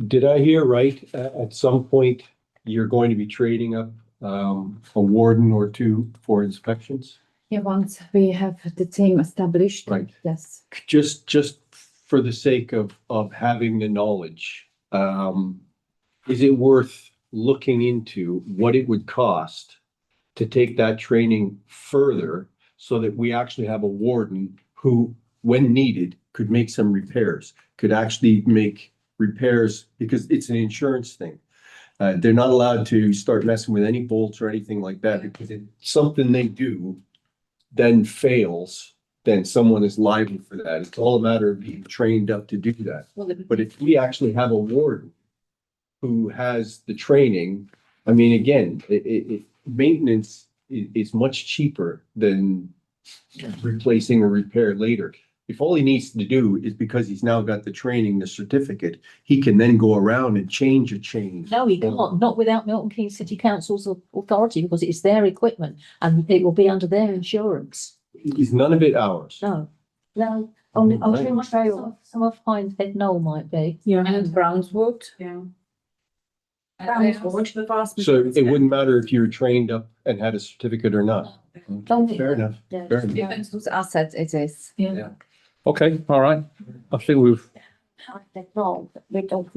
Did I hear right? At some point, you're going to be trading up a warden or two for inspections? Yeah, once we have the team established. Right. Yes. Just for the sake of having the knowledge, is it worth looking into what it would cost to take that training further so that we actually have a warden who, when needed, could make some repairs, could actually make repairs because it's an insurance thing. They're not allowed to start messing with any bolts or anything like that because if something they do then fails, then someone is liable for that. It's all a matter of being trained up to do that. But if we actually have a warden who has the training, I mean, again, maintenance is much cheaper than replacing or repair later. If all he needs to do is because he's now got the training, the certificate, he can then go around and change a chain. No, he can't, not without Milton Keynes City Council's authority, because it's their equipment and it will be under their insurance. Is none of it ours? No, no, only, I'm Right. sure some of Hindhead Knoll might be. Yeah. And Brownswood. Yeah. Brownswood. The vast So majority. it wouldn't matter if you were trained up and had a certificate or not. Only- Fair enough. Yeah. Fair enough. Depends whose asset it is. Okay, all right. I think we've, Hindhead Knoll, we don't.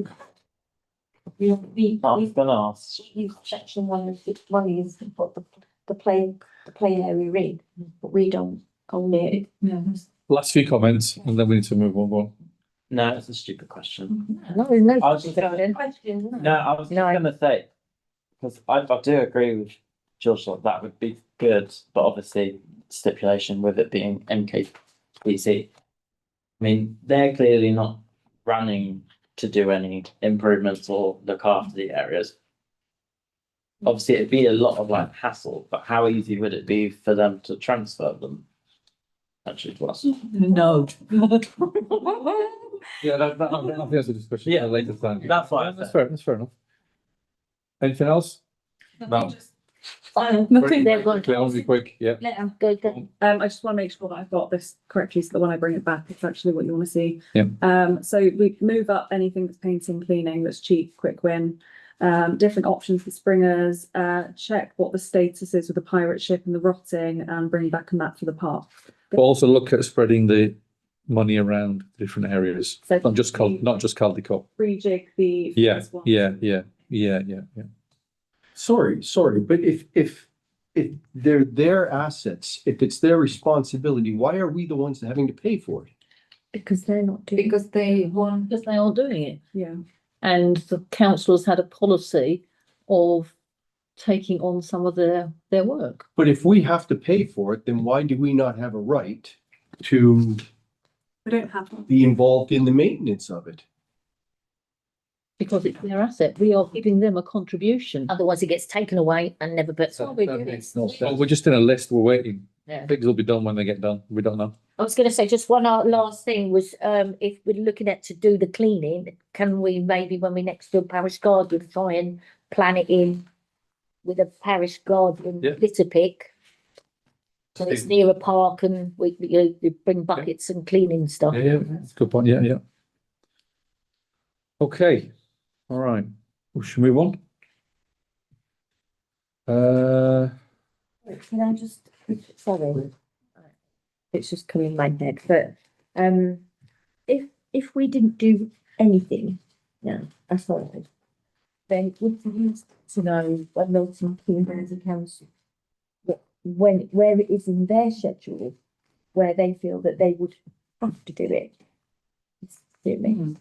We I was gonna ask, use section 1 is put the play area in, but we don't own it. last few comments and then we need to move on. Go on. no, it's a stupid question. No, there's no. I was just gonna- question. No, I was just No. gonna say, because I do agree with George, that would be good, but obviously stipulation with it being MKPC. I mean, they're clearly not running to do any improvements or look after the areas. Obviously, it'd be a lot of like hassle, but how easy would it be for them to transfer them? Actually, to us. No. Yeah, I think that's a discussion Yeah, at a later time. that's what I That's said. fair enough. Anything else? No. They're going Quickly, I want to be quick, yeah. Go, go. I just want to make sure that I've got this correctly so that when I bring it back, it's actually what you want to see. Yeah. So we move up anything that's painting, cleaning, that's cheap, quick win. Different options for springers, check what the status is with the pirate ship and the rotting and bring back a map for the park. But also look at spreading the money around different areas, So not just Caldecott. rejig the. Yeah, first one. yeah. Sorry, but if they're their assets, if it's their responsibility, why are we the ones having to pay for it? Because they're not doing. Because they want. Because they are doing it. Yeah. And the councillors had a policy of taking on some of their work. But if we have to pay for it, then why do we not have a right to We don't have. be involved in the maintenance of it? Because it's their asset. We are giving them a contribution. Otherwise it gets taken away and never but. Well, we're just in a list, we're waiting. Yeah. Things will be done when they get done. We don't know. I was gonna say, just one last thing was, if we're looking at to do the cleaning, can we maybe when we next do parish garden, try and plan it in with a parish garden Yeah. litter pick? So it's near a park and we bring buckets and cleaning stuff. Yeah, that's a good point, yeah. Okay, all right, we should move on. Can I just, sorry. It's just coming in my head, but, if we didn't do anything, yeah, that's all right. Then would you use to know when Milton Keynes Council, where it is in their schedule, where they feel that they would have to do it? Do you mean?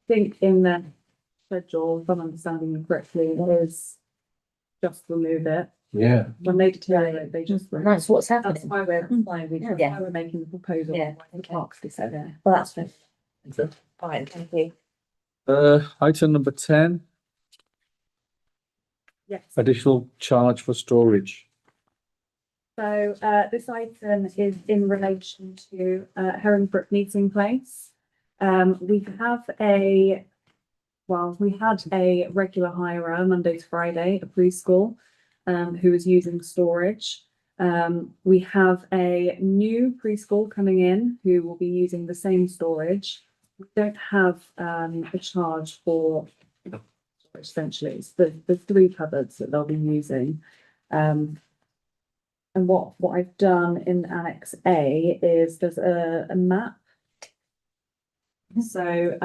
Think in their schedule, if I'm understanding you correctly, is just remove it. Yeah. When they deteriorate, they just. remove. That's what's That's happening. why we're, that's Yeah. why we're making the proposal. Yeah, why the parks be so there. Well, that's fine, thank you. Item number 10, Yes. additional charge for storage. So this item is in relation to Herringbrook Meeting Place. We have we had a regular hirer Monday to Friday, a preschool, who is using storage. We have a new preschool coming in who will be using the same storage. We don't have a charge for essentially it's the 3 cupboards that they'll be using. And what I've done in Annex A is there's a map. So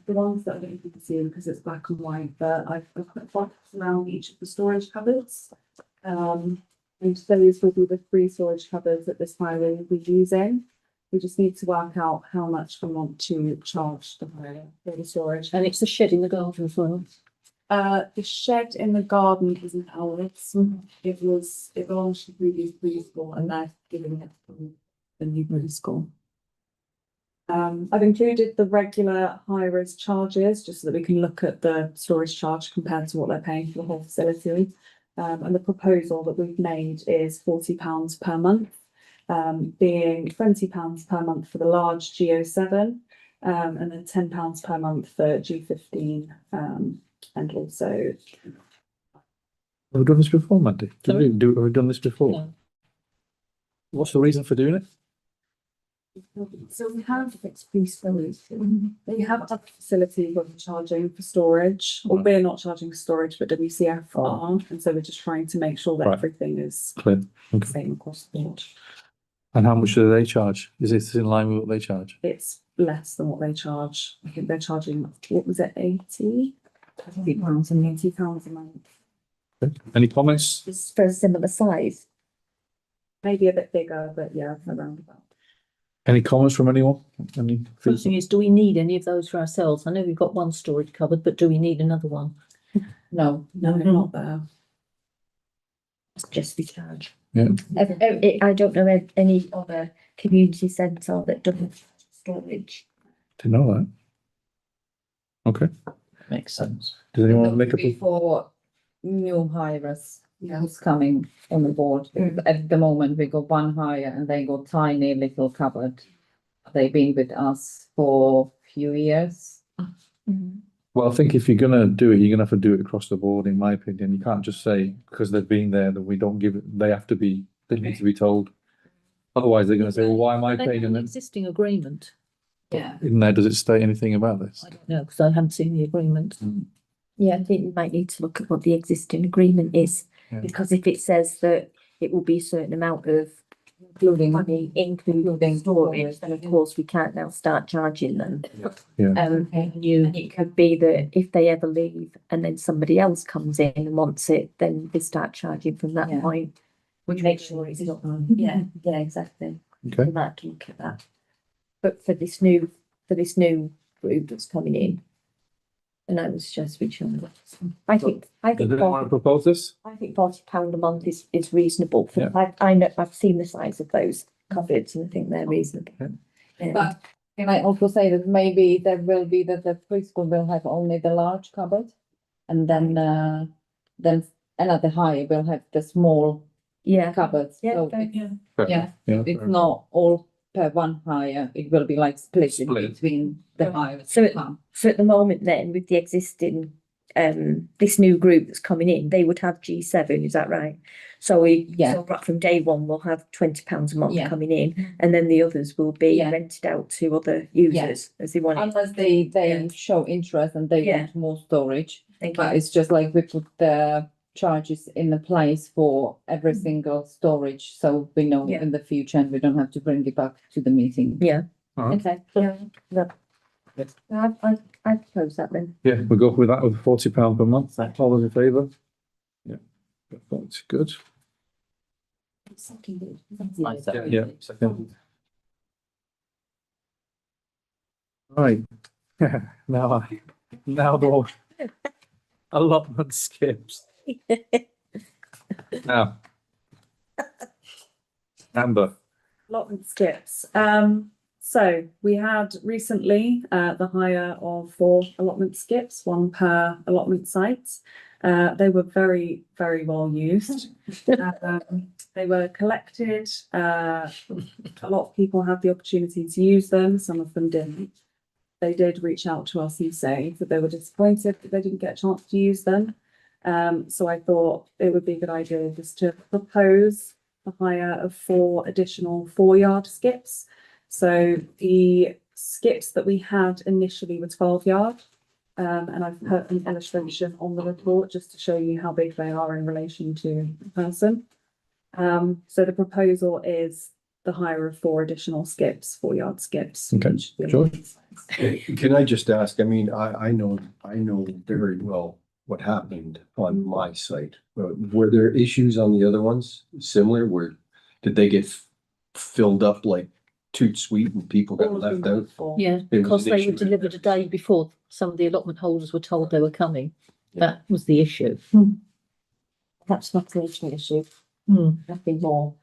the ones that I don't think you can see because it's black and white, but I've put boxes around each of the storage cupboards. And those will be the 3 storage cupboards that this highway will be using. We just need to work out how much we want to charge the hire for the storage. And it's the shed in the garden as well. The shed in the garden isn't ours. It belongs to the previous preschool and they're giving it to the new preschool. I've included the regular hire-as charges, just so that we can look at the storage charge compared to what they're paying for the whole facility. And the proposal that we've made is £40 per month, being £20 per month for the large G07, and then £10 per month for G15, and also. Have we done this before, Mandy? Sorry? Have we done this before? No. What's the reason for doing it? So we have, they have other facilities where we're charging for storage, or Right. we're not charging for storage, but WCF are, and so we're just trying to make sure that Right. everything is Clear. the Okay. same across the board. And how much do they charge? Is this in line with what they charge? It's less than what they charge. I think they're charging, what was it, £80 and £80 a month, Okay. Any comments? It's for a similar size. maybe a bit bigger, but yeah, around about. Any comments from anyone? Any? First thing is, do we need any of those for ourselves? I know we've got one storage cupboard, but do we need another one? No, No, not there. It's just the charge. Yeah. I don't know of any other community centre that doesn't storage. Didn't know that. Okay. Makes sense. Does anyone want to make a? Before new hires, Yeah. who's coming on the board. At the moment, we got one hire and they got tiny little cupboard. They've been with us for a few years. Well, I think if you're gonna do it, you're gonna have to do it across the board, in my opinion. You can't just say because they've been there that we don't give it. They have to be. They need to be told. Otherwise, they're gonna say, "Well, why am I They paying?" have And an then existing agreement. Yeah. in there, does it state anything about this? I don't know, because I haven't seen the agreement. Yeah, I think we might need to look at what the existing agreement is, Yeah. because if it says that it will be a certain amount of Including, money, including storage, then of course we can't now start charging them. Yeah. And it could be that if they ever leave and then somebody else comes in and wants it, then they start charging from that Yeah. point. We make sure it's not, yeah, exactly. Okay. We might look at that. But for this new group that's coming in, and I would suggest we change. I think Does anyone want to propose this? £40 a month is reasonable for, Yeah. I know, I've seen the size of those cupboards and I think they're reasonable. Yeah. Yeah. but can I also say that maybe there will be that the preschool will have only the large cupboard? And then another hire will have the small Yeah, cupboards. yeah, So fair, it's- yeah. Yeah, Yeah. it's not all per one hire, it will be like split in Split. between the hires. So So at the moment then, with the existing, this new group that's coming in, they would have G7, is that right? So Yeah. so right from day one, we'll have £20 a month Yeah. coming in, and then the others will be Yeah. rented out to other users as they want it. Unless they Yeah. show interest and they Yeah. want more storage, Thank but you. it's just like we put the charges in the place for every single storage, so we know Yeah. in the future and we don't have to bring it back to the meeting. Yeah. Uh-huh. Okay, yeah, no. Yes. I propose that then. Yeah, we'll go with that with £40 per month. All those in favour? Yeah. That's good. Yeah. Second. Right. Now the allotment skips. Now. Amber. Allotment skips. So we had recently the hire of 4 allotment skips, 1 per allotment site. They were very, very well used. They were collected. A lot of people had the opportunity to use them. Some of them didn't. They did reach out to us and say that they were disappointed that they didn't get a chance to use them. So I thought it would be a good idea just to propose the hire of 4 additional 4-yard skips. So the skips that we had initially were 12-yard. And I've put an illustration on the report just to show you how big they are in relation to the person. So the proposal is the hire of 4 additional skips, 4-yard skips. Okay, George? Can I just ask, I mean, I know very well what happened on my site. Were there issues on the other ones similar? Did they get filled up like toot sweet and people got left out. Yeah, It was because an they issue were with delivered a that. day before some of the allotment holders were told they were coming. That was the issue. That's not an issue, Hmm. nothing more.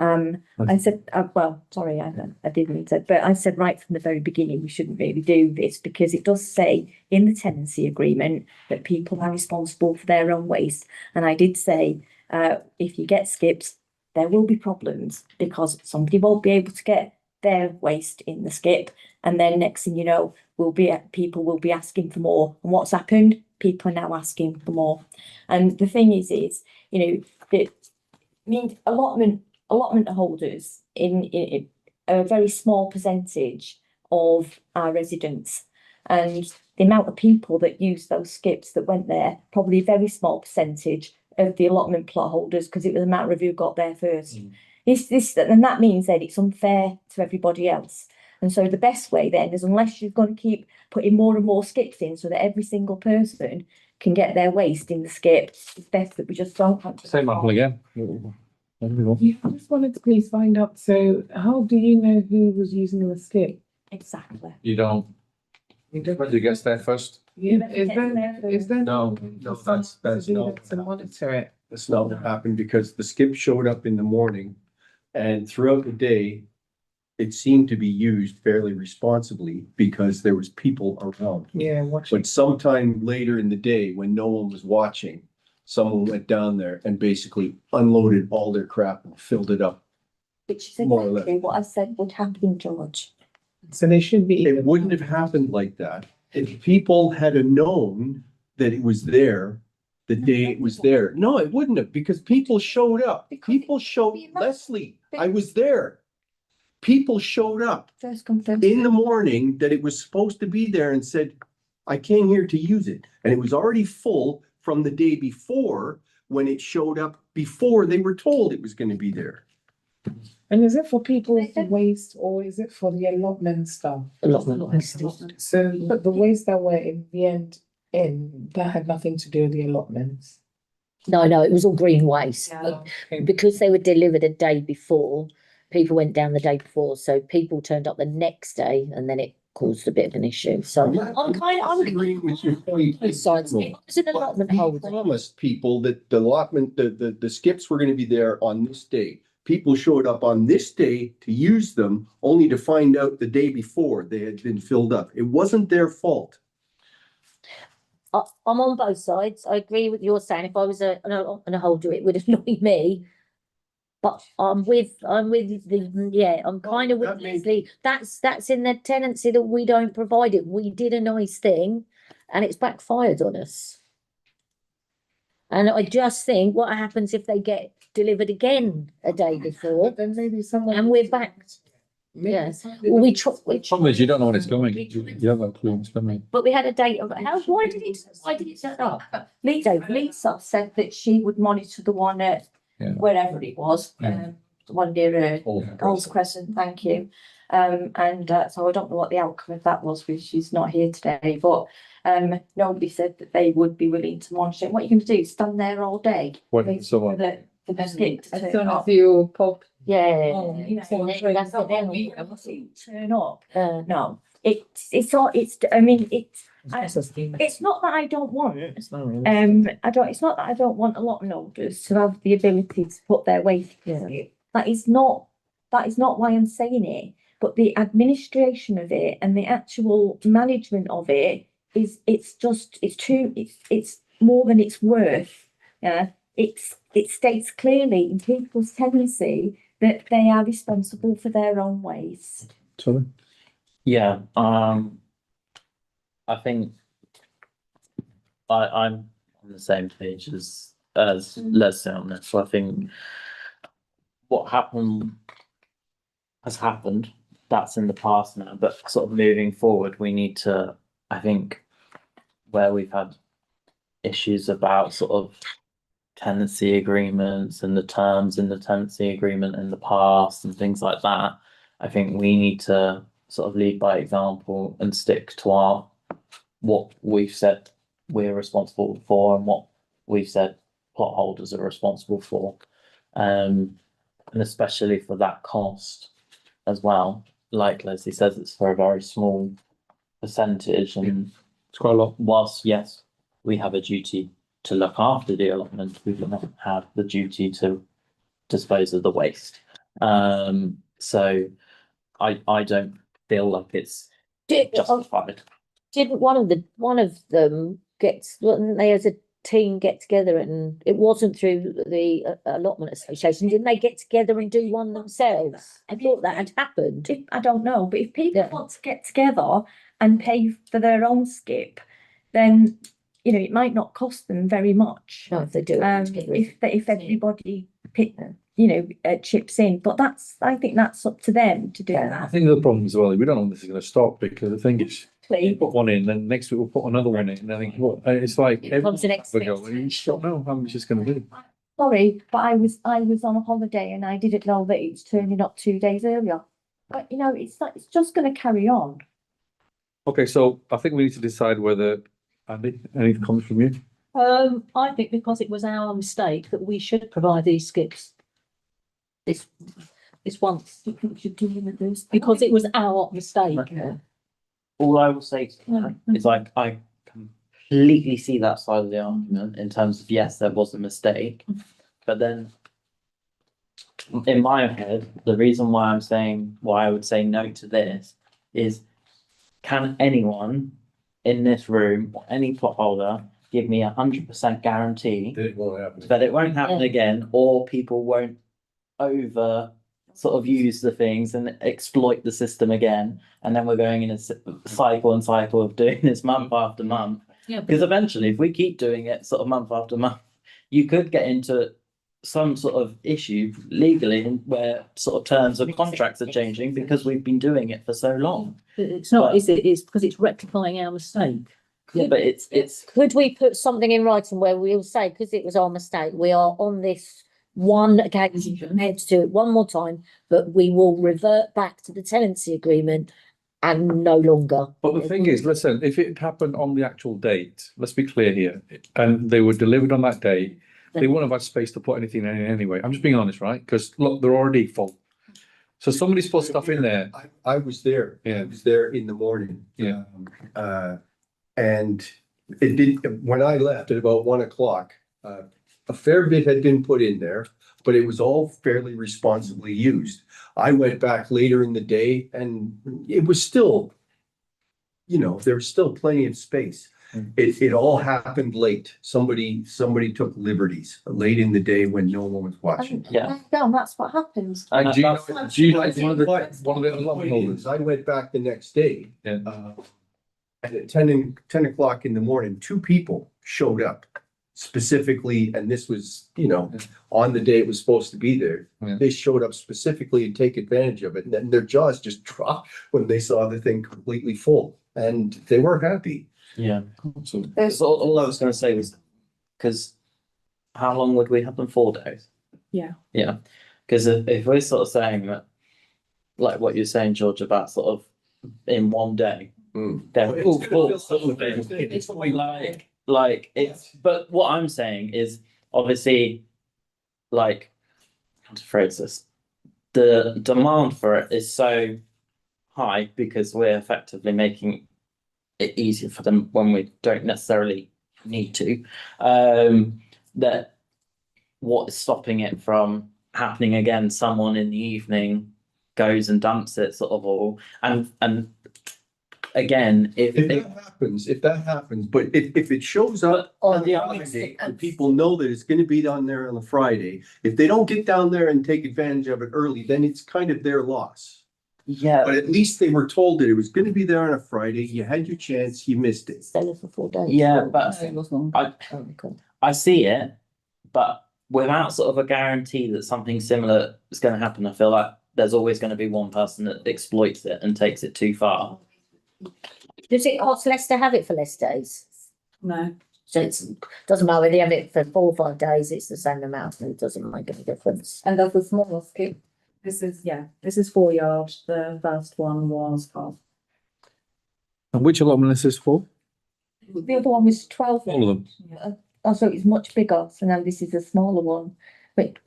I said, well, sorry, I didn't mean to, but I said right from the very beginning, we shouldn't really do this because it does say in the tenancy agreement that people are responsible for their own waste. And I did say, if you get skips, there will be problems because somebody won't be able to get their waste in the skip. And then next thing you know, people will be asking for more. And what's happened? People are now asking for more. And the thing is, you know, that means allotment holders in a very small percentage of our residents. And the amount of people that use those skips that went there, probably a very small percentage of the allotment plot holders, because it was a matter of who got there first. And that means that it's unfair to everybody else. And so the best way then is, unless you're going to keep putting more and more skips in so that every single person can get their waste in the skip, it's best that we just don't. Same model again. Yeah, I just wanted to please find out, so how do you know who was using the skip? Exactly. You don't, who gets there first? Yeah, is there? No, that's To do not. that, to monitor it? That's not what happened because the skip showed up in the morning and throughout the day, it seemed to be used fairly responsibly because there was people around. Yeah, watching. But sometime later in the day, when no one was watching, someone went down there and basically unloaded all their crap and filled it up. Which is More or less. exactly what I said would happen, George. So they should be. It wouldn't have happened like that if people had a known that it was there the day it was there. No, it wouldn't have, because people showed up. People showed, Leslie, I was there. People showed up First come, first. in the morning that it was supposed to be there and said, I came here to use it. And it was already full from the day before when it showed up before they were told it was gonna be there. And is it for people's waste or is it for the allotment stuff? Allotment. So the waste that were in the end that had nothing to do with the allotments. No, it was all green waste. Okay. Because they were delivered a day before, people went down the day before, so people turned up the next day and then it caused a bit of an issue. So I'm agreeing with your point. Besides, it's an allotment We holder. promised people that the allotment, the skips were gonna be there on this day. People showed up on this day to use them, only to find out the day before they had been filled up. It wasn't their fault. I'm on both sides. I agree with your saying. If I was an holder, it would annoy me. But I'm with I'm kind of with That means- Leslie. That's in the tenancy that we don't provide it. We did a nice thing and it's backfired on us. And I just think, what happens if they get delivered again a day before? But then maybe someone. And we're back. Maybe Yeah. somebody- Well, we Problem is, you don't know when it's going. You have no clue when it's coming. But we had a date of, why did it turn up? Lisa said that she would monitor the one at Yeah. wherever it was, Yeah. the one near All- Coles Crescent, thank you. So I don't know what the outcome of that was, because she's not here today, but nobody said that they would be willing to monitor it. What are you gonna do, stand there all day? Wait, waiting so for what? the skip to As turn soon as up? you pop. Yeah. Oh, You know, so that's that's not it. what we turn up. Uh, No, it's all, I mean, It's just- it's not that I don't want, It's not really. it's not that I don't want a lot of holders to have the ability to put their waste in it. That is not why I'm saying it, but the administration of it and the actual management of it it's more than it's worth. Yeah, it states clearly in people's tenancy that they are responsible for their own waste. Sorry? Yeah, I think I'm on the same page as Leslie on this. So I think what happened has happened. That's in the past now, but sort of moving forward, we need to, I think, where we've had issues about sort of tenancy agreements and the terms in the tenancy agreement in the past and things like that, I think we need to sort of lead by example and stick to what we've said we're responsible for and what we've said plot holders are responsible for. And especially for that cost, as well. Like Leslie says, it's for a very small percentage, and It's quite a lot. whilst, yes, we have a duty to look after the allotment, we do not have the duty to dispose of the waste. So I don't feel like it's justified. Didn't one of them didn't they as a team get together, and it wasn't through the allotment association, didn't they get together and do one themselves? I thought that had happened. I don't know, but if people Yeah. want to get together and pay for their own skip, then, you know, it might not cost them very much. No, if they do it together. If everybody chips in, but I think that's up to them to do Yeah. I that. think the problem as well, we don't know when this is going to stop, because the thing is, you Please. put one in, then next week we'll put another one in, and I think, what, it's like. It comes the next every time we go, and you just don't know how much it's going to be. Sorry, but I was on a holiday and I didn't know that it was turning up 2 days earlier. But you know, it's just going to carry on. Okay, so I think we need to decide whether, Andy, any comments from you? I think because it was our mistake that we should provide these skips. This once, because it was our mistake. All I will say Yeah. is like, I completely see that side of the argument in terms of, yes, there was a mistake. But then in my head, the reason why I would say no to this is, can anyone in this room or any plot holder give me 100% guarantee It won't happen. that it won't happen Yeah. again, or people won't over sort of use the things and exploit the system again, and then we're going in a cycle and cycle of doing this month after month. Yeah, Because eventually, if we keep doing it sort of month after month, you could get into some sort of issue legally where sort of terms of contracts are changing because we've been doing it for so long. it's not, But- is it? It's because it's rectifying our mistake. Yeah, but it's Could we put something in writing where we'll say, because it was our mistake, we are on this one occasion prepared to do it one more time, but we will revert back to the tenancy agreement and no longer. But the thing is, listen, if it happened on the actual date, let's be clear here, and they were delivered on that day, they wouldn't have had space to put anything in anyway. I'm just being honest, right? Because look, they're already full. So somebody's put stuff in there. I was there. Yeah. I was there in the morning. Yeah. And it did, when I left at about 1 o'clock, a fair bit had been put in there, but it was all fairly responsibly used. I went back later in the day and it was still, there was still plenty of space. It all happened late. Somebody took liberties late in the day when no one was watching. Yeah. No, that's what happens. And do you know But one of the allotment holders? I went back the next day. Yeah. And at 10 o'clock in the morning, 2 people showed up specifically, and this was, on the day it was supposed to be there. Yeah. They showed up specifically to take advantage of it, and then their jaws just dropped when they saw the thing completely full, and they weren't happy. Yeah. So So all I was going to say was, because how long would we have them? 4 days? Yeah. Yeah. Because if we're sort of saying that, like what you're saying, George, about sort of in one day, they're It's all gonna full feel sort of like thing. it's Like it's, but what I'm saying is obviously, like, how to phrase this, the demand for it is so high because we're effectively making it easier for them when we don't necessarily need to. That what is stopping it from happening again? Someone in the evening goes and dumps it sort of all, and again, if that happens, but if it shows up on the Friday, and people know that it's gonna be down there on a Friday, if they don't get down there and take advantage of it early, then it's kind of their loss. yeah, But at least they were told that it was gonna be there on a Friday, you had your chance, you missed it. Stay there for 4 days. yeah, but No, it was long. I Oh, cool. I see it, but without sort of a guarantee that something similar is going to happen, I feel like there's always going to be one person that exploits it and takes it too far. Does it cost less to have it for less days? No. So doesn't matter whether you have it for 4 or 5 days, it's the same amount, and it doesn't make any difference. And that's a smaller skip. This is 4 yards. The first one was half. and which allotment is this for? The other one was 12. All of them. Oh, so it's much bigger. So now this is a smaller one. But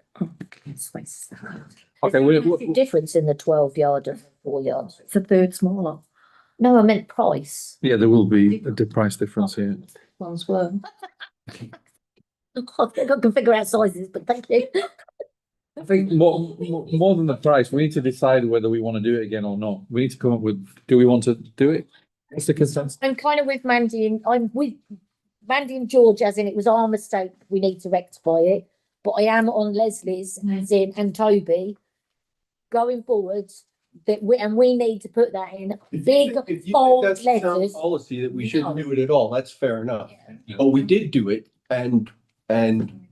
Okay, Massive difference in the 12 yard and 4 yards. It's a third smaller. No, I meant price. yeah, there will be a price difference here. Ones were. I think I can figure out sizes, but thank you. I think more than the price, we need to decide whether we want to do it again or not. We need to come up with, do we want to do it? What's the consensus? I'm kind of with Mandy and I'm with Mandy and George, as in it was our mistake. We need to rectify it. But I am on Leslie's, as in, and Toby, going forwards, that we need to put that in big, bold That's town letters. policy that we shouldn't do it at all. That's fair enough. But we did do it and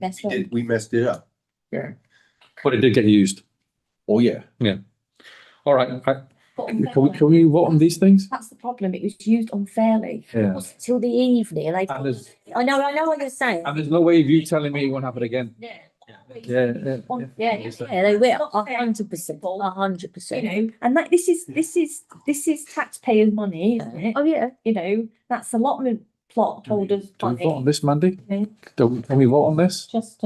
That's what. we messed it up. But it did get used. Oh, yeah. All right, can we vote on these things? That's the problem. It was used unfairly. Yeah. Till the evening, and And there's, I know what you're saying. and there's no way of you telling me it won't happen again. Yeah. Yeah. Yeah, they will, 100%, 100%. You know, and that this is taxpayers' money, isn't it? Oh, yeah. You know, that's allotment plot holders' Do we vote on money. this, Mandy? Yeah. Can we vote on this? Just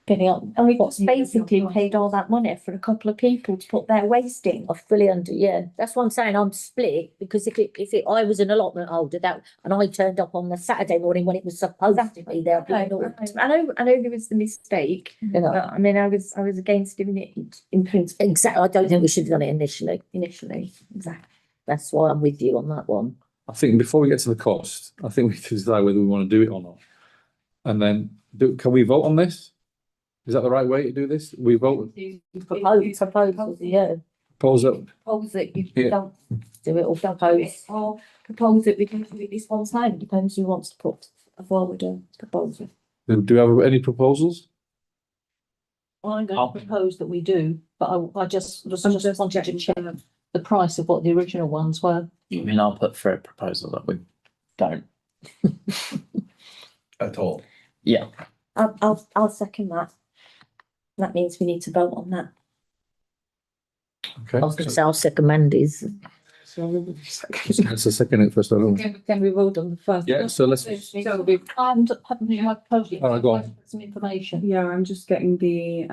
getting up. And we just basically paid all that money for a couple of people to put their waste in. I fully that's what I'm saying, I'm split, because if I was an allotment holder, and I turned up on the Saturday morning when it was supposed to be there. I know there was the mistake, You know. but I mean, I was against doing it in principle Exactly, I don't think we should have done it initially. initially. Exactly. That's why I'm with you on that one. I think before we get to the cost, I think we need to decide whether we want to do it or not. And then, can we vote on this? Is that the right way to do this? We vote, Proposals, yeah. propose it. Propose that you Yeah. don't Do it or propose, or propose that we can do it this one time, depends who wants to put forward a proposal. Do we have any proposals? I'm going to propose that we do, but I just wanted to check the price of what the original ones were. I mean, I'll put for a proposal that we don't. At all. Yeah. I'll second that. That means we need to vote on that. Okay. I was gonna say, I'll second Mandy's. Let's second it first. I don't. Can we vote on the first? Yeah, so let's, So we, haven't my proposal. All right, go on. Some information. Yeah, I'm just getting the,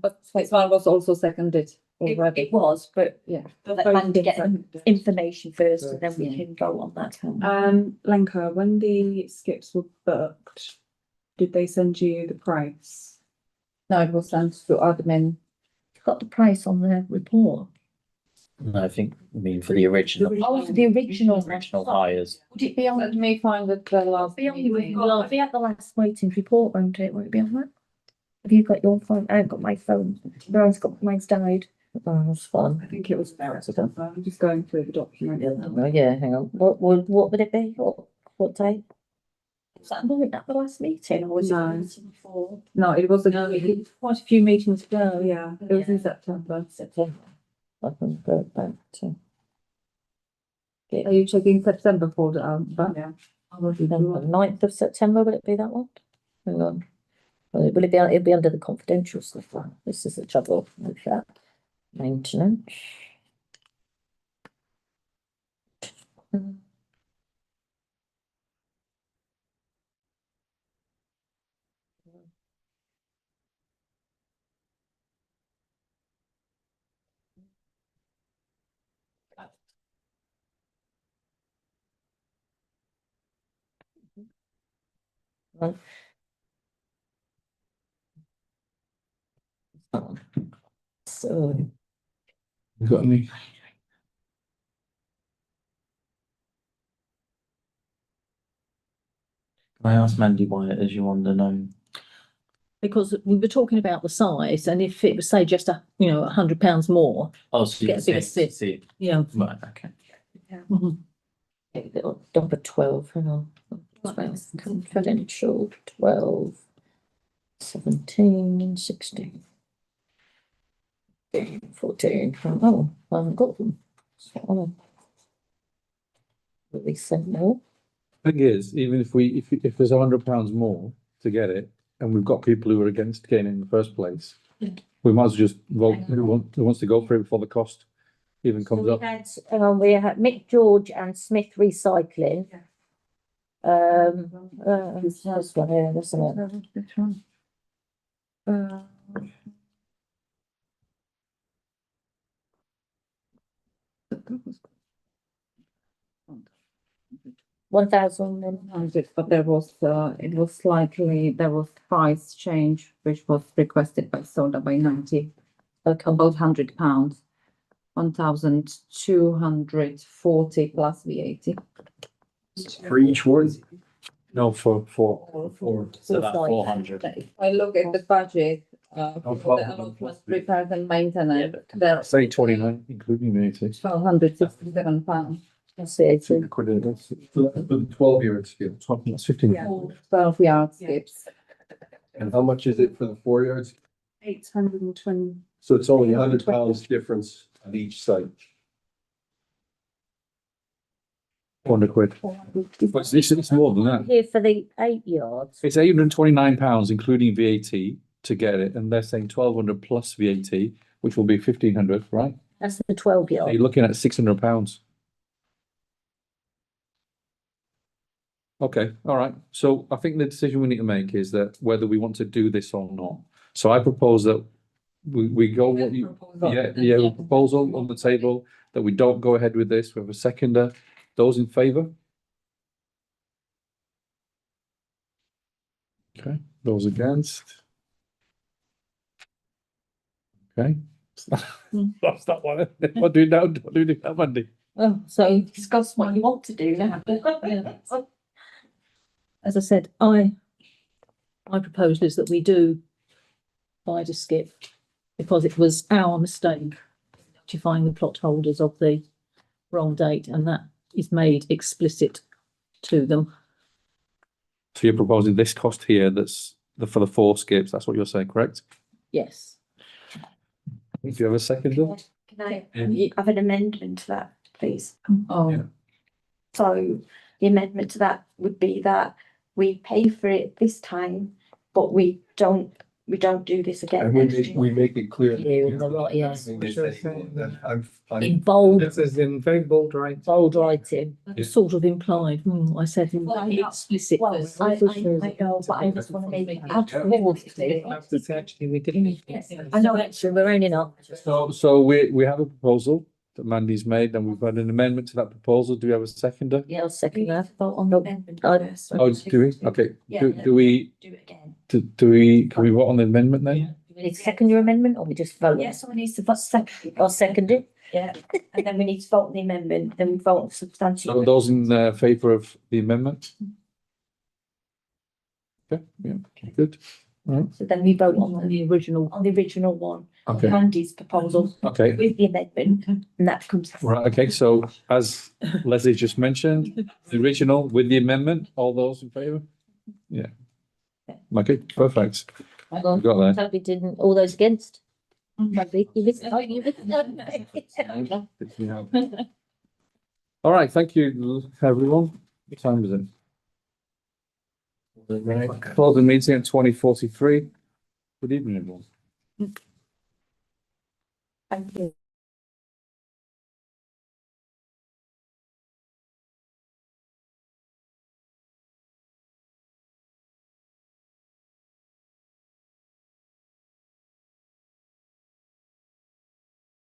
But this one was also seconded already. It was, but Yeah. let Mandy get the information first and then we can vote on that. Lenka, when the skips were booked, did they send you the price? No, it was sent to admin. Got the price on the report. No, I think, for the original. Oh, for the original. hires. Would it be on? Let me find the last. Be on meeting. it'll be at the last meeting's report, won't it? Won't it be on that? Have you got your phone? I haven't got my phone. Mine's died. Oh, that's fun. I think it was September. I'm just going through the document. Oh, yeah, hang on. What would it be? What date? Was that at the last meeting or was it No. the meeting before? No, it was Quite a few meetings ago. yeah, it was in September. September. I can go back to. Are you checking September for the, Yeah. September, 9th of September, will it be that one? Hang on. Will it be, it'll be under the confidential stuff. This is the trouble with that. Maintenance. Right. So, You got any? Can I ask Mandy why it is you want to know? Because we were talking about the size, and if it was, say, just £100 more, Oh, so you Get a bigger sit. see. yeah. Right, okay. number 12, hang on. Confidential, 12, 17, 16. 14, oh, I haven't got them. Will they send more? Thing is, even if there's £100 more to get it, and we've got people who are against getting it in the first place, we might as well just vote who wants to go for it before the cost even comes up. Hang on, we had Mick George and Smith Recycling. This one here, isn't it? £1,000. But there was, it was slightly, there was price change, which was requested by Soda by 90, Okay. about £100. 1,240 plus VAT. For each one? No, for, So that's Four 400. If I look at the budget, Oh, for the 1200 allotment, repairs and maintenance, Yeah, there say 29, including VAT. £1,267. That's it. Quid, that's For the 12-yard scale. that's 15. Yeah. 12 yard skips. And how much is it for the 4 yards? 820. So it's only £100 difference on each site. 400 quid. But it's more than that. Here for the 8 yards. It's £829, including VAT, to get it, and they're saying 1,200 plus VAT, which will be 1,500, right? That's the 12 So yard. you're looking at £600. Okay, all right. So I think the decision we need to make is that whether we want to do this or not. So I propose that we go what you, a proposal on the table that we don't go ahead with this. We have a seconder. Those in favour? Okay, those against? Okay. That's that one. What do we now? What do we do now, Monday? Oh, so Discuss what you want to do now. as I said, my proposal is that we do buy to skip because it was our mistake notifying the plot holders of the wrong date, and that is made explicit to them. So you're proposing this cost here, that's for the 4 skips, that's what you're saying, correct? Yes. If you have a seconder? Can I Yeah. have an amendment to that, please? Oh, Yeah. So the amendment to that would be that we pay for it this time, but we don't do this again And we next make, year. we make it clear. Yeah, in the right, yeah. I'm, In bold, This is in very bold writing. bold writing. It's sort of implied, I said explicit. Well, I know, but I just want to make it absolutely. Have to say, actually, we didn't. I know, actually, we're only not. So we have a proposal that Mandy's made, and we've had an amendment to that proposal. Do we have a seconder? Yeah, I'll second that. Vote on the amendment I- first. Oh, do we? Okay, Yeah, do we, do it again. do we, can we vote on the amendment then? Do we need to second your amendment or we just vote? Yeah, someone needs to vote second. I'll second it. Yeah, and then we need to vote on the amendment, then we vote on So substantial. those in favour of the amendment? Okay, yeah, good. So then we vote On the original. on the original one, Okay, Mandy's proposal okay. with the amendment, and that comes. Right, okay, so as Leslie just mentioned, the original with the amendment, all those in favour? Yeah. Okay, perfect. Hang We on. got there. Toby didn't, all those against? Toby, you missed, oh, you missed. Yeah. All right, thank you, everyone. What time is it? Close the meeting at 20:43. Good evening, everyone. Thank you.